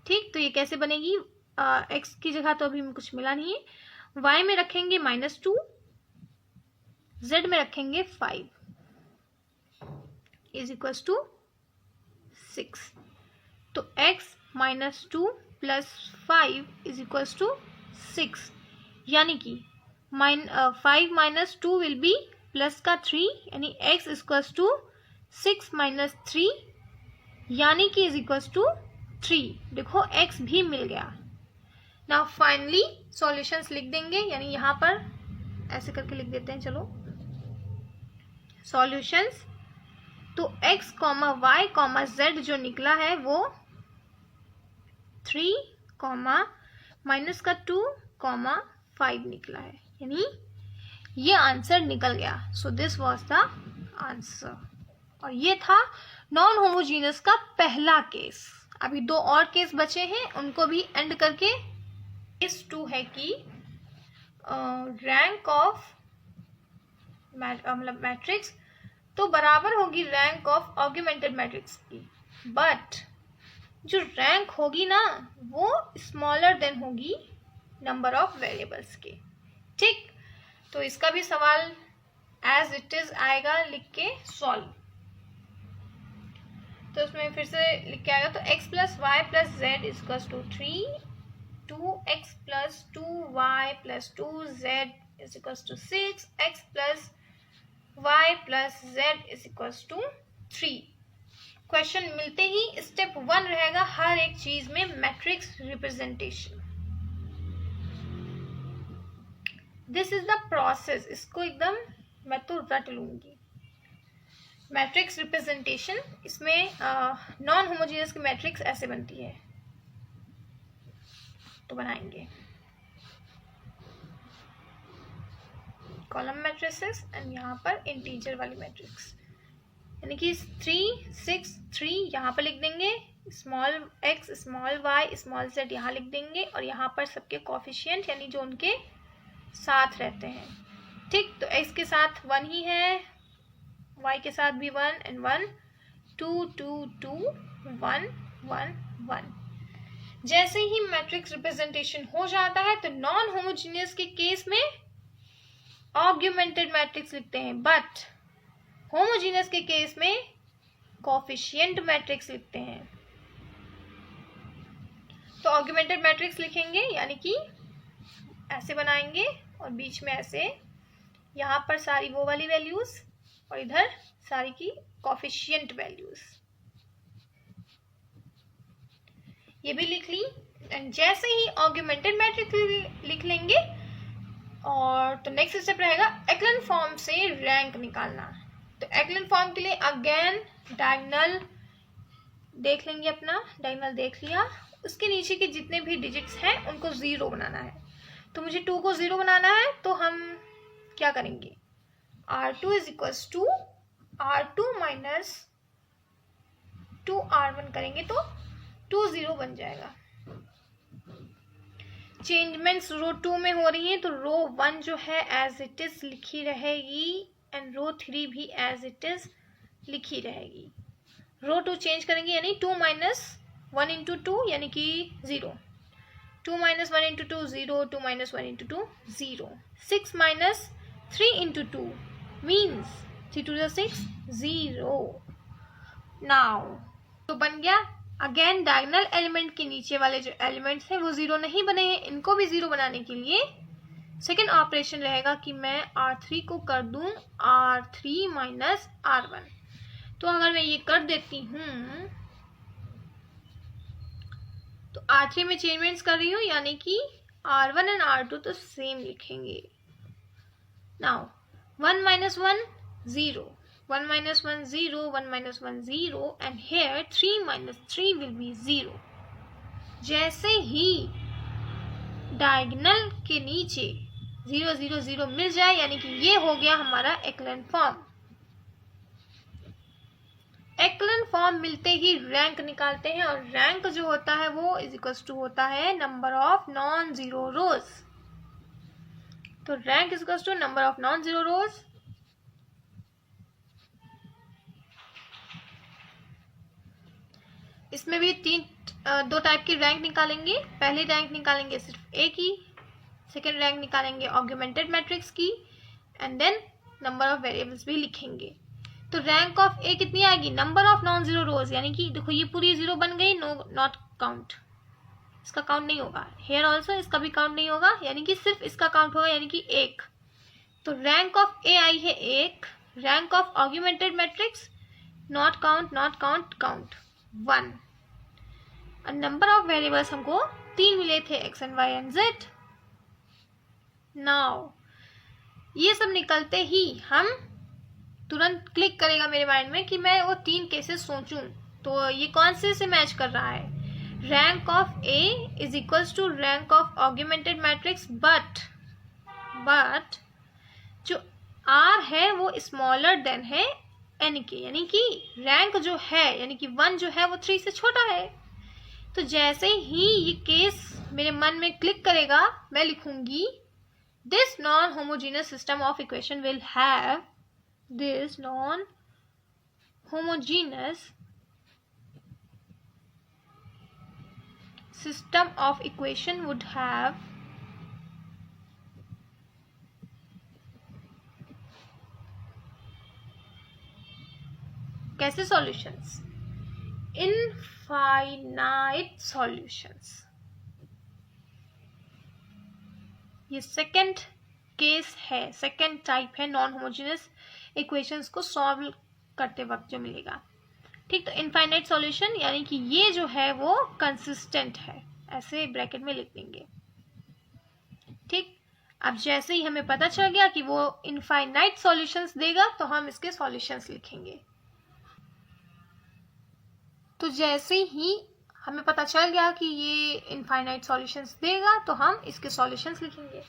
ठीक, तो ये कैसे बनेगी, x की जगह तो अभी कुछ मिला नहीं है, y में रखेंगे -2, z में रखेंगे 5 इज इक्वल्स टू 6। तो x -2 plus 5 is equals to 6, यानी कि 5 माइनस 2 विल बी प्लस का 3, यानी x इक्वल्स टू 6 माइनस 3, यानी कि इज इक्वल्स टू 3। देखो x भी मिल गया। नाउ फाइनली सॉल्यूशंस लिख देंगे, यानी यहाँ पर ऐसे करके लिख देते हैं। चलो सॉल्यूशंस, तो x, y, z जो निकला है वो 3, माइनस का 2, 5 निकला है, यानी ये आंसर निकल गया। So this was the answer. और ये था नॉन होमोजीनियस का पहला केस। अभी 2 और केस बचे हैं, उनको भी एंड करके। केस 2 है कि रैंक ऑफ मतलब मैट्रिक्स तो बराबर होगी रैंक ऑफ ऑगमेंटेड मैट्रिक्स की, बट जो रैंक होगी ना वो स्मॉलर देन होगी नंबर ऑफ वेरिएबल्स के। ठीक, तो इसका भी सवाल एज इट इज आएगा, लिख के सॉल्व। तो उसमें फिर से लिख के आएगा, तो x plus y plus z is to 3, 2x plus 2y plus 2z is equals to 6, x plus y plus z is equals to 3। Question मिलते ही स्टेप 1 रहेगा हर एक चीज में matrix representation. This is the process. इसको एकदम मैं तो रट लूंगी। मैट्रिक्स रिप्रेजेंटेशन, इसमें नॉन होमोजेनियस की मैट्रिक्स ऐसे बनती है, तो बनाएंगे कॉलम मैट्रिसेस एंड यहाँ पर इंटीजर वाली मैट्रिक्स, यानी कि 3, 6, 3 यहाँ पर लिख देंगे, small x small y small z यहाँ लिख देंगे और यहाँ पर सबके कोफिशिएंट यानी जो उनके साथ रहते हैं। ठीक, तो x के साथ 1 ही है, y के साथ भी 1 एंड 1, 2 2 2 1 1 1। जैसे ही मैट्रिक्स रिप्रेजेंटेशन हो जाता है तो नॉन होमोजीनियस के केस में ऑग्यूमेंटेड मैट्रिक्स लिखते हैं, बट होमोजीनियस के केस में कोफिशिएंट मैट्रिक्स लिखते हैं। तो ऑग्यूमेंटेड मैट्रिक्स लिखेंगे यानी कि ऐसे बनाएंगे और बीच में ऐसे, यहाँ पर सारी वो वाली वैल्यूज और इधर सारी की कोफिशिएंट वैल्यूज, ये भी लिख ली। एंड जैसे ही ऑग्यूमेंटेड मैट्रिक्स लिख लेंगे और तो नेक्स्ट स्टेप रहेगा एक्लन फॉर्म से रैंक निकालना। तो एक्लन फॉर्म के लिए अगेन डायगोनल देख लेंगे, अपना डायगोनल देख लिया, उसके नीचे के जितने भी डिजिट्स हैं उनको 0 बनाना है। तो मुझे 2 को 0 बनाना है, तो हम क्या करेंगे, R2 is equals to R2 minus 2R1 करेंगे तो 2 0 बन जाएगा। चेंजमेंट्स रो 2 में हो रही है तो रो 1 जो है एज इट इज लिखी रहेगी एंड रो 3 भी एज इट इज लिखी रहेगी। रो 2 चेंज करेंगे यानी 2 माइनस 1 इंटू 2 यानी कि 0, 2 minus 1 into 2 0, 2 minus 1 into 2 0, 6 minus 3 into 2 means 3 2 6 0। Now तो बन गया। अगेन डायगोनल एलिमेंट के नीचे वाले जो एलिमेंट्स हैं वो 0 नहीं बने हैं, इनको भी 0 बनाने के लिए सेकेंड ऑपरेशन रहेगा कि मैं R3 को कर दूं R3 माइनस R1। तो अगर मैं ये कर देती हूं तो R3 में चेंजमेंट्स कर रही हूँ यानी कि R1 एंड R2 तो सेम लिखेंगे। Now 1 minus 1 0, 1 minus 1 0, 1 minus 1 0 and here 3 minus 3 will be 0। जैसे ही डायगोनल के नीचे 0 0 0 मिल जाए यानी कि ये हो गया हमारा एक्लन फॉर्म। एक्लन फॉर्म मिलते ही रैंक निकालते हैं और रैंक जो होता है वो इज इक्वल्स टू होता है number of non zero rows. तो rank is equals to number of non zero rows इसमें भी दो टाइप की रैंक निकालेंगे। पहली रैंक निकालेंगे सिर्फ ए की, सेकेंड रैंक निकालेंगे ऑग्यूमेंटेड मैट्रिक्स की and then number of variables भी लिखेंगे। तो रैंक ऑफ ए कितनी आएगी, number of non zero rows, यानी कि देखो ये पूरी 0 बन गई, नो नॉट काउंट, इसका काउंट नहीं होगा। हेयर ऑल्सो इसका भी काउंट नहीं होगा, यानी कि सिर्फ इसका काउंट होगा यानी कि 1। तो रैंक ऑफ ए आई है 1, rank of augmented matrix not count not count count 1। और नंबर ऑफ वेरिएबल्स हमको 3 मिले थे, x and y and z. Now ये सब निकलते ही हम तुरंत क्लिक करेगा मेरे माइंड में कि मैं वो 3 केसेस सोचूं, तो ये कौन से मैच कर रहा है। Rank of A is equals to rank of augmented matrix but जो आर है वो स्मॉलर देन है एन के, यानी कि रैंक जो है यानी कि 1 जो है वो 3 से छोटा है। तो जैसे ही ये केस मेरे मन में क्लिक करेगा मैं लिखूंगी this non homogeneous system of equation will have, this non-homogeneous system of equation would have कैसे solutions, infinite solutions। ये सेकेंड केस है, सेकेंड टाइप है नॉन होमोजेनियस इक्वेशंस को सॉल्व करते वक्त जो मिलेगा। ठीक, तो इनफाइनाइट सॉल्यूशन यानी कि ये जो है वो कंसिस्टेंट है, ऐसे ब्रैकेट में लिख देंगे। ठीक, अब जैसे ही हमें पता चल गया कि वो इनफाइनाइट सॉल्यूशंस देगा तो हम इसके सॉल्यूशंस लिखेंगे। तो जैसे ही हमें पता चल गया कि ये इनफाइनाइट सॉल्यूशंस देगा तो हम इसके सॉल्यूशंस लिखेंगे।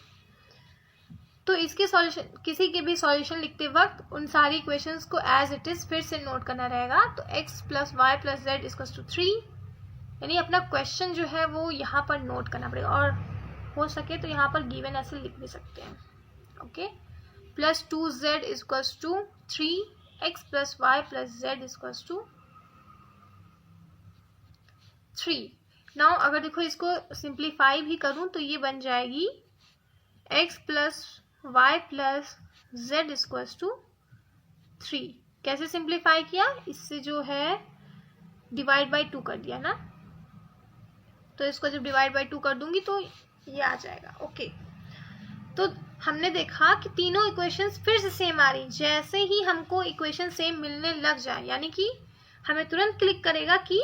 तो इसके सॉल्यूशन, किसी के भी सॉल्यूशन लिखते वक्त उन सारी इक्वेशंस को एज इट इज फिर से नोट करना रहेगा। तो x plus y plus z equals to 3, यानी अपना क्वेश्चन जो है वो यहाँ पर नोट करना पड़ेगा, और हो सके तो यहाँ पर गिवन ऐसे लिख भी सकते हैं। Okay, plus 2z equals to 3x plus y plus z equals to 3। Now अगर देखो इसको सिंप्लीफाई भी करूं तो ये बन जाएगी x plus y plus z equals to 3। कैसे सिंप्लीफाई किया, इससे जो है डिवाइड बाय 2 कर दिया ना, तो इसको जब डिवाइड बाय 2 कर दूंगी तो ये आ जाएगा। ओके, तो हमने देखा कि तीनों इक्वेशंस फिर से सेम आ रही। जैसे ही हमको इक्वेशन सेम मिलने लग जाए, यानी कि हमें तुरंत क्लिक करेगा कि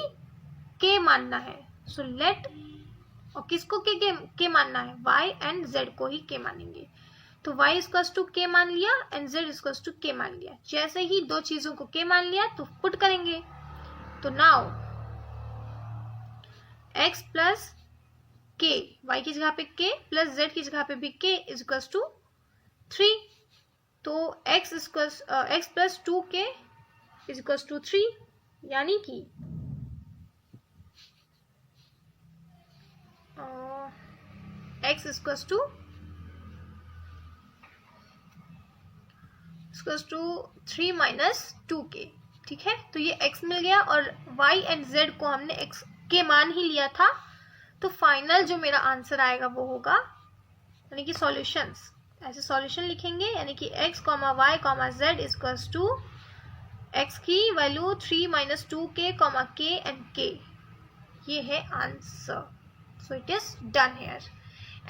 के मानना है। सो लेट, और किसको के मानना है, y एंड z को ही के मानेंगे। तो y इक्वल्स टू के मान लिया एंड z इक्वल्स टू के मान लिया। जैसे ही दो चीजों को के मान लिया तो पुट करेंगे। तो नाउ x प्लस के, y की जगह पे के प्लस z की जगह पे भी के इज इक्वल्स टू 3। तो x plus 2k is equals to 3, यानी कि x equals to 3 minus 2k। ठीक है, तो ये x मिल गया और y एंड z को हमने x के मान ही लिया था। तो फाइनल जो मेरा आंसर आएगा वो होगा, यानी कि सॉल्यूशंस, ऐसे सॉल्यूशन लिखेंगे, यानी कि x, y, z equals to x की value 3 minus 2k, k and k। ये है answer. So it is done here.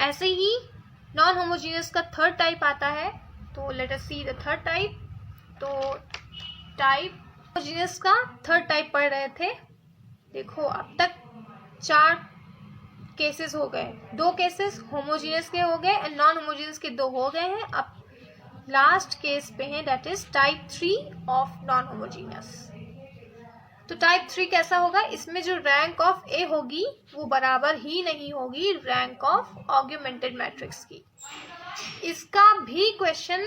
ऐसे ही नॉन होमोजीनियस का थर्ड टाइप आता है। तो let us see the third type. तो टाइप होमोजीनियस का थर्ड टाइप पढ़ रहे थे। देखो अब तक 4 केसेस हो गए, 2 केसेस होमोजीनियस के हो गए एंड नॉन होमोजीनियस के 2 हो गए हैं। अब लास्ट केस पे हैं, that is type 3 of non homogeneous. तो टाइप 3 कैसा होगा, इसमें जो रैंक ऑफ ए होगी वो बराबर ही नहीं होगी रैंक ऑफ ऑग्यूमेंटेड मैट्रिक्स की। इसका भी क्वेश्चन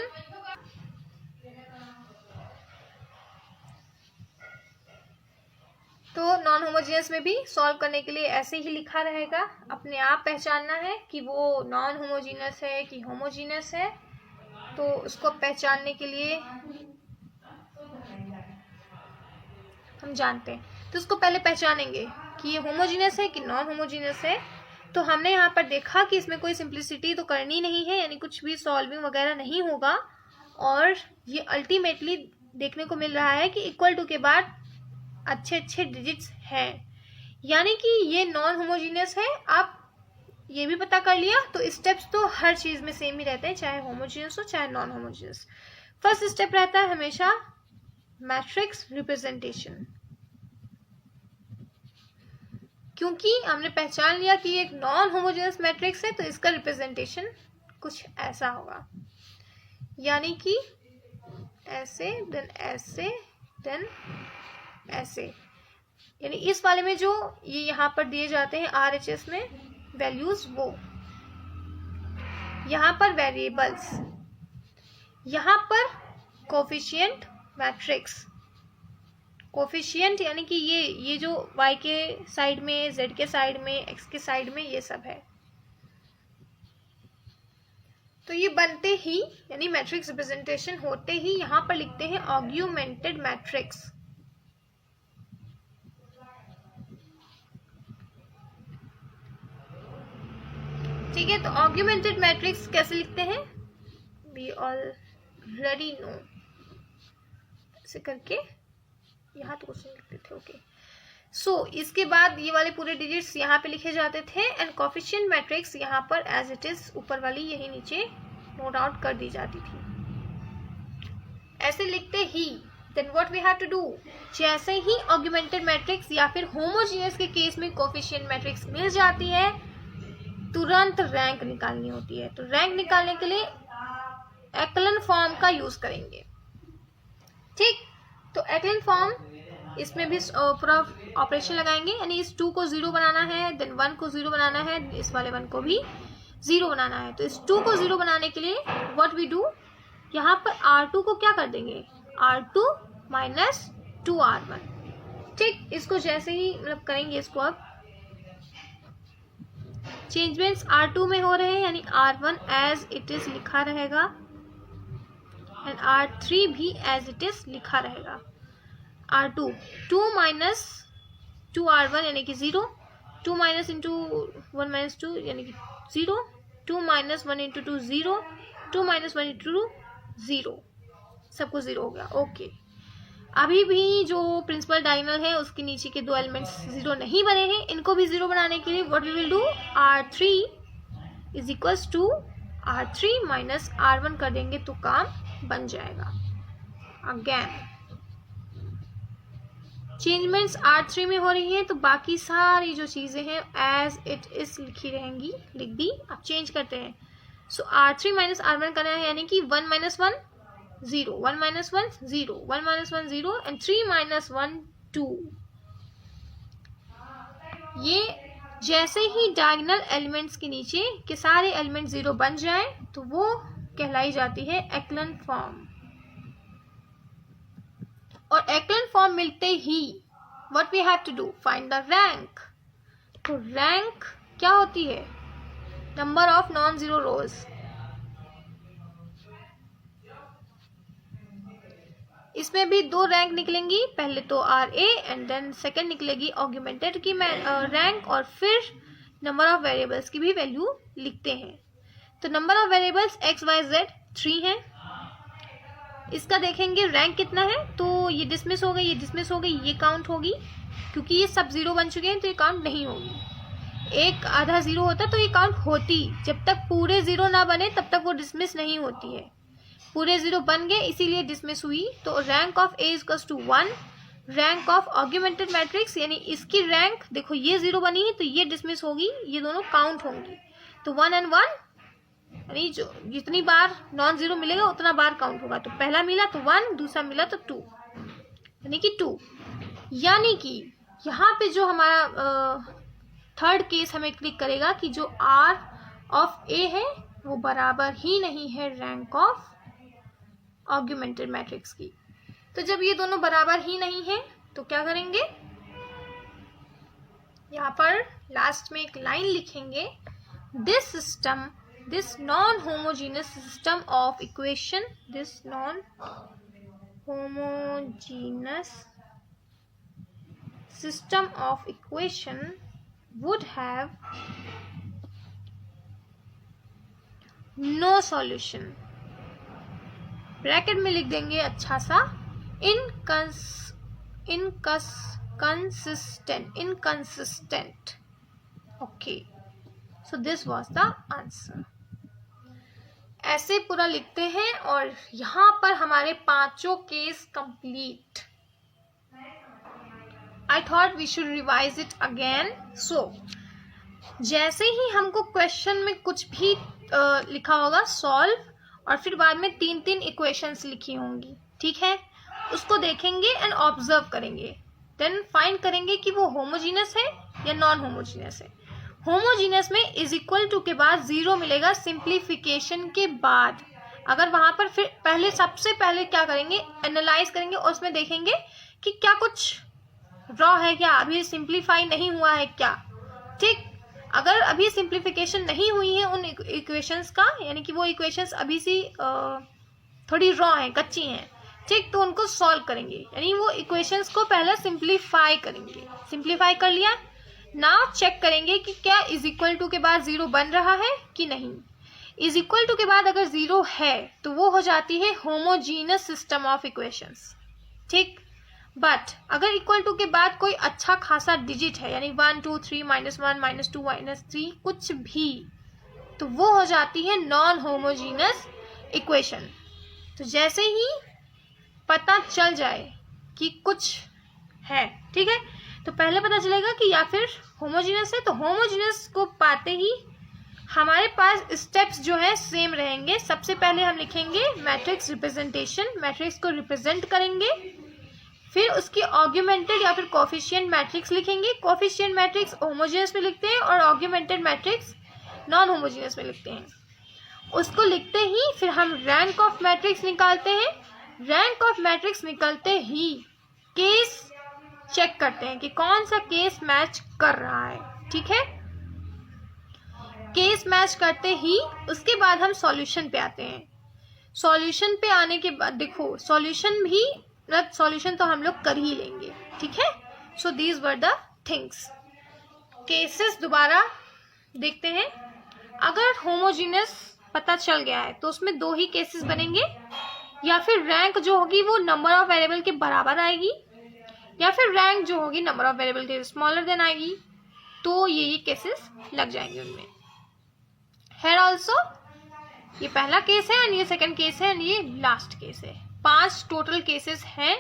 तो नॉन होमोजीनियस में भी सॉल्व करने के लिए ऐसे ही लिखा रहेगा। अपने आप पहचानना है कि वो नॉन होमोजीनियस है कि होमोजीनियस है। तो उसको पहचानने के लिए हम जानते हैं, तो उसको पहले पहचानेंगे कि ये होमोजीनियस है कि नॉन होमोजीनियस है। तो हमने यहाँ पर देखा कि इसमें कोई सिंप्लिसिटी तो करनी नहीं है, यानी कुछ भी सॉल्विंग वगैरह नहीं होगा। और ये अल्टीमेटली देखने को मिल रहा है कि इक्वल टू के बाद अच्छे अच्छे डिजिट्स हैं, यानी कि ये नॉन होमोजीनियस है। आप ये भी पता कर लिया। तो स्टेप्स तो हर चीज में सेम ही रहते हैं, चाहे होमोजीनियस हो चाहे नॉन होमोजीनियस। फर्स्ट स्टेप रहता है हमेशा मैट्रिक्स रिप्रेजेंटेशन, क्योंकि हमने पहचान लिया कि एक नॉन होमोजेनस मैट्रिक्स है तो इसका रिप्रेजेंटेशन कुछ ऐसा होगा, यानी कि ऐसे देन ऐसे देन ऐसे। यानी इस वाले में जो ये यहाँ पर दिए जाते हैं RHS में वैल्यूज, वो यहाँ पर वेरिएबल्स, यहाँ पर कोफिशिएंट मैट्रिक्स। कोफिशिएंट यानी कि ये जो y के साइड में, z के साइड में, x के साइड में, ये सब है। तो ये बनते ही, यानी मैट्रिक्स रिप्रेजेंटेशन होते ही यहाँ पर लिखते हैं ऑग्यूमेंटेड मैट्रिक्स। ठीक है, तो ऑग्यूमेंटेड मैट्रिक्स कैसे लिखते हैं, वी ऑलरेडी नो। ऐसे करके यहाँ तो क्वेश्चन लिखते थे। ओके, सो इसके बाद ये वाले पूरे डिजिट्स यहाँ पे लिखे जाते थे एंड कोफिशिएंट मैट्रिक्स यहाँ पर एज इट इज ऊपर वाली यही नीचे नोट आउट कर दी जाती थी। ऐसे लिखते ही then what we have to do, जैसे ही ऑग्यूमेंटेड मैट्रिक्स या फिर होमोजीनियस के केस में कोफिशिएंट मैट्रिक्स मिल जाती है, तुरंत रैंक निकालनी होती है। तो रैंक निकालने के लिए एक्लन फॉर्म का यूज करेंगे। ठीक, तो एक्लन फॉर्म इसमें भी पूरा ऑपरेशन लगाएंगे, यानी इस 2 को 0 बनाना है, देन 1 को 0 बनाना है, इस वाले 1 को भी 0 बनाना है। तो इस 2 को 0 बनाने के लिए व्हाट वी डू, यहाँ पर R2 को क्या कर देंगे, R2 माइनस 2R1। ठीक, इसको जैसे ही मतलब करेंगे इसको अब, चेंजमेंट्स R2 में हो रहे हैं, यानी R1 एज इट इज लिखा रहेगा एंड R3 भी एज इट इज लिखा रहेगा। R2 2 माइनस 2R1 यानी कि 0, 2 माइनस इंटू 1 माइनस 2 यानी कि 0, 2 माइनस 1 इंटू 2 0, 2 माइनस 1 इंटू 2 0, सबको 0 हो गया। ओके, अभी भी जो प्रिंसिपल डायगोनल है उसके नीचे के दो एलिमेंट्स 0 नहीं बने हैं, इनको भी 0 बनाने के लिए what we will do, R3 is equals to R3 minus R1 कर देंगे तो काम बन जाएगा। अगेन चेंजमेंट्स R3 में हो रही है तो बाकी सारी जो चीज़ें हैं एज इट इज लिखी रहेंगी, लिख दी। अब चेंज करते हैं। सो R3 माइनस R1 करना है, यानी कि 1 minus 1 0, 1 minus 1 0, 1 minus 1 0 and 3 minus 1 2। ये जैसे ही डायगोनल एलिमेंट्स के नीचे के सारे एलिमेंट 0 बन जाए तो वो कहलाई जाती है एक्लन फॉर्म। और एक्लन फॉर्म मिलते ही what we have to do, find the rank. तो रैंक क्या होती है, number of non zero rows. इसमें भी दो रैंक निकलेंगी, पहले तो RA एंड देन सेकंड निकलेगी ऑग्यूमेंटेड की रैंक, और फिर नंबर ऑफ वेरिएबल्स की भी वैल्यू लिखते हैं। तो number of variables x y z 3 है। इसका देखेंगे रैंक कितना है, तो ये डिसमिस हो गई, ये डिसमिस हो गई, ये काउंट होगी, क्योंकि ये सब 0 बन चुके हैं तो ये काउंट नहीं होगी। एक आधा 0 होता तो ये काउंट होती, जब तक पूरे 0 ना बने तब तक वो डिसमिस नहीं होती है। पूरे 0 बन गए इसीलिए डिसमिस हुई। तो rank of A equals to 1, rank of augmented matrix यानी इसकी रैंक, देखो ये 0 बनी है तो ये डिसमिस होगी, ये दोनों काउंट होंगी। तो 1 and 1 यानी जो जितनी बार नॉन जीरो मिलेगा उतना बार काउंट होगा। तो पहला मिला तो 1, दूसरा मिला तो 2, यानी कि 2। यानी कि यहाँ पे जो हमारा थर्ड केस हमें क्लिक करेगा कि जो R ऑफ A है वो बराबर ही नहीं है रैंक ऑफ ऑग्यूमेंटेड मैट्रिक्स की। तो जब ये दोनों बराबर ही नहीं है तो क्या करेंगे, यहाँ पर लास्ट में एक लाइन लिखेंगे, this system, this non-homogeneous system of equation, this non-homogeneous system of equation would have no solution। Bracket में लिख देंगे अच्छा सा inconsistent। Okay, so this was the answer। ऐसे पूरा लिखते हैं और यहां पर हमारे पांचों case complete. I thought we should revise it again. So जैसे ही हमको क्वेश्चन में कुछ भी लिखा होगा सॉल्व, और फिर बाद में 3-3 इक्वेशंस लिखी होंगी, ठीक है, उसको देखेंगे एंड ऑब्जर्व करेंगे, देन फाइंड करेंगे कि वो होमोजीनियस है या नॉन होमोजीनियस है। होमोजीनियस में इज इक्वल टू के बाद 0 मिलेगा सिंप्लीफिकेशन के बाद। अगर वहां पर फिर पहले सबसे पहले क्या करेंगे, एनालाइज करेंगे और उसमें देखेंगे कि क्या कुछ रॉ है क्या, अभी सिंप्लीफाई नहीं हुआ है क्या, ठीक। अगर अभी सिंप्लीफिकेशन नहीं हुई है उन इक्वेशंस का, यानी कि वो इक्वेशंस अभी से थोड़ी रॉ हैं, कच्ची हैं, ठीक, तो उनको सॉल्व करेंगे, यानी वो इक्वेशंस को पहले सिंप्लीफाई करेंगे। सिंप्लीफाई कर लिया, नाउ चेक करेंगे कि क्या इज इक्वल टू के बाद 0 बन रहा है कि नहीं। इज इक्वल टू के बाद अगर 0 है तो वो हो जाती है होमोजीनियस सिस्टम ऑफ इक्वेशंस, ठीक। बट अगर इक्वल टू के बाद कोई अच्छा खासा डिजिट है, यानी 1 2 3 -1 -2 -3 कुछ भी, तो वो हो जाती है नॉन होमोजीनियस इक्वेशन। तो जैसे ही पता चल जाए कि कुछ है, ठीक है, तो पहले पता चलेगा कि या फिर होमोजीनियस है, तो होमोजीनियस को पाते ही हमारे पास स्टेप्स जो है सेम रहेंगे। सबसे पहले हम लिखेंगे मैट्रिक्स रिप्रेजेंटेशन, मैट्रिक्स को रिप्रेजेंट करेंगे, फिर उसकी ऑग्यूमेंटेड या फिर कोफिशिएंट मैट्रिक्स लिखेंगे। कोफिशिएंट मैट्रिक्स होमोजीनियस में लिखते हैं और ऑग्यूमेंटेड मैट्रिक्स नॉन होमोजीनियस में लिखते हैं। उसको लिखते ही फिर हम रैंक ऑफ मैट्रिक्स निकालते हैं। रैंक ऑफ मैट्रिक्स निकलते ही केस चेक करते हैं कि कौन सा केस मैच कर रहा है, ठीक है। केस मैच करते ही उसके बाद हम सॉल्यूशन पे आते हैं। सॉल्यूशन पे आने के बाद देखो सॉल्यूशन भी मतलब सॉल्यूशन तो हम लोग कर ही लेंगे, ठीक है। So these were the things. Cases दोबारा देखते हैं। अगर होमोजीनियस पता चल गया है तो उसमें दो ही केसेस बनेंगे, या फिर रैंक जो होगी वो नंबर ऑफ वेरिएबल के बराबर आएगी, या फिर रैंक जो होगी नंबर ऑफ वेरिएबल के स्मॉलर देन आएगी। तो ये केसेस लग जाएंगे उनमें। हेयर ऑल्सो ये पहला केस है एंड ये सेकंड केस है एंड ये लास्ट केस है। 5 टोटल केसेस हैं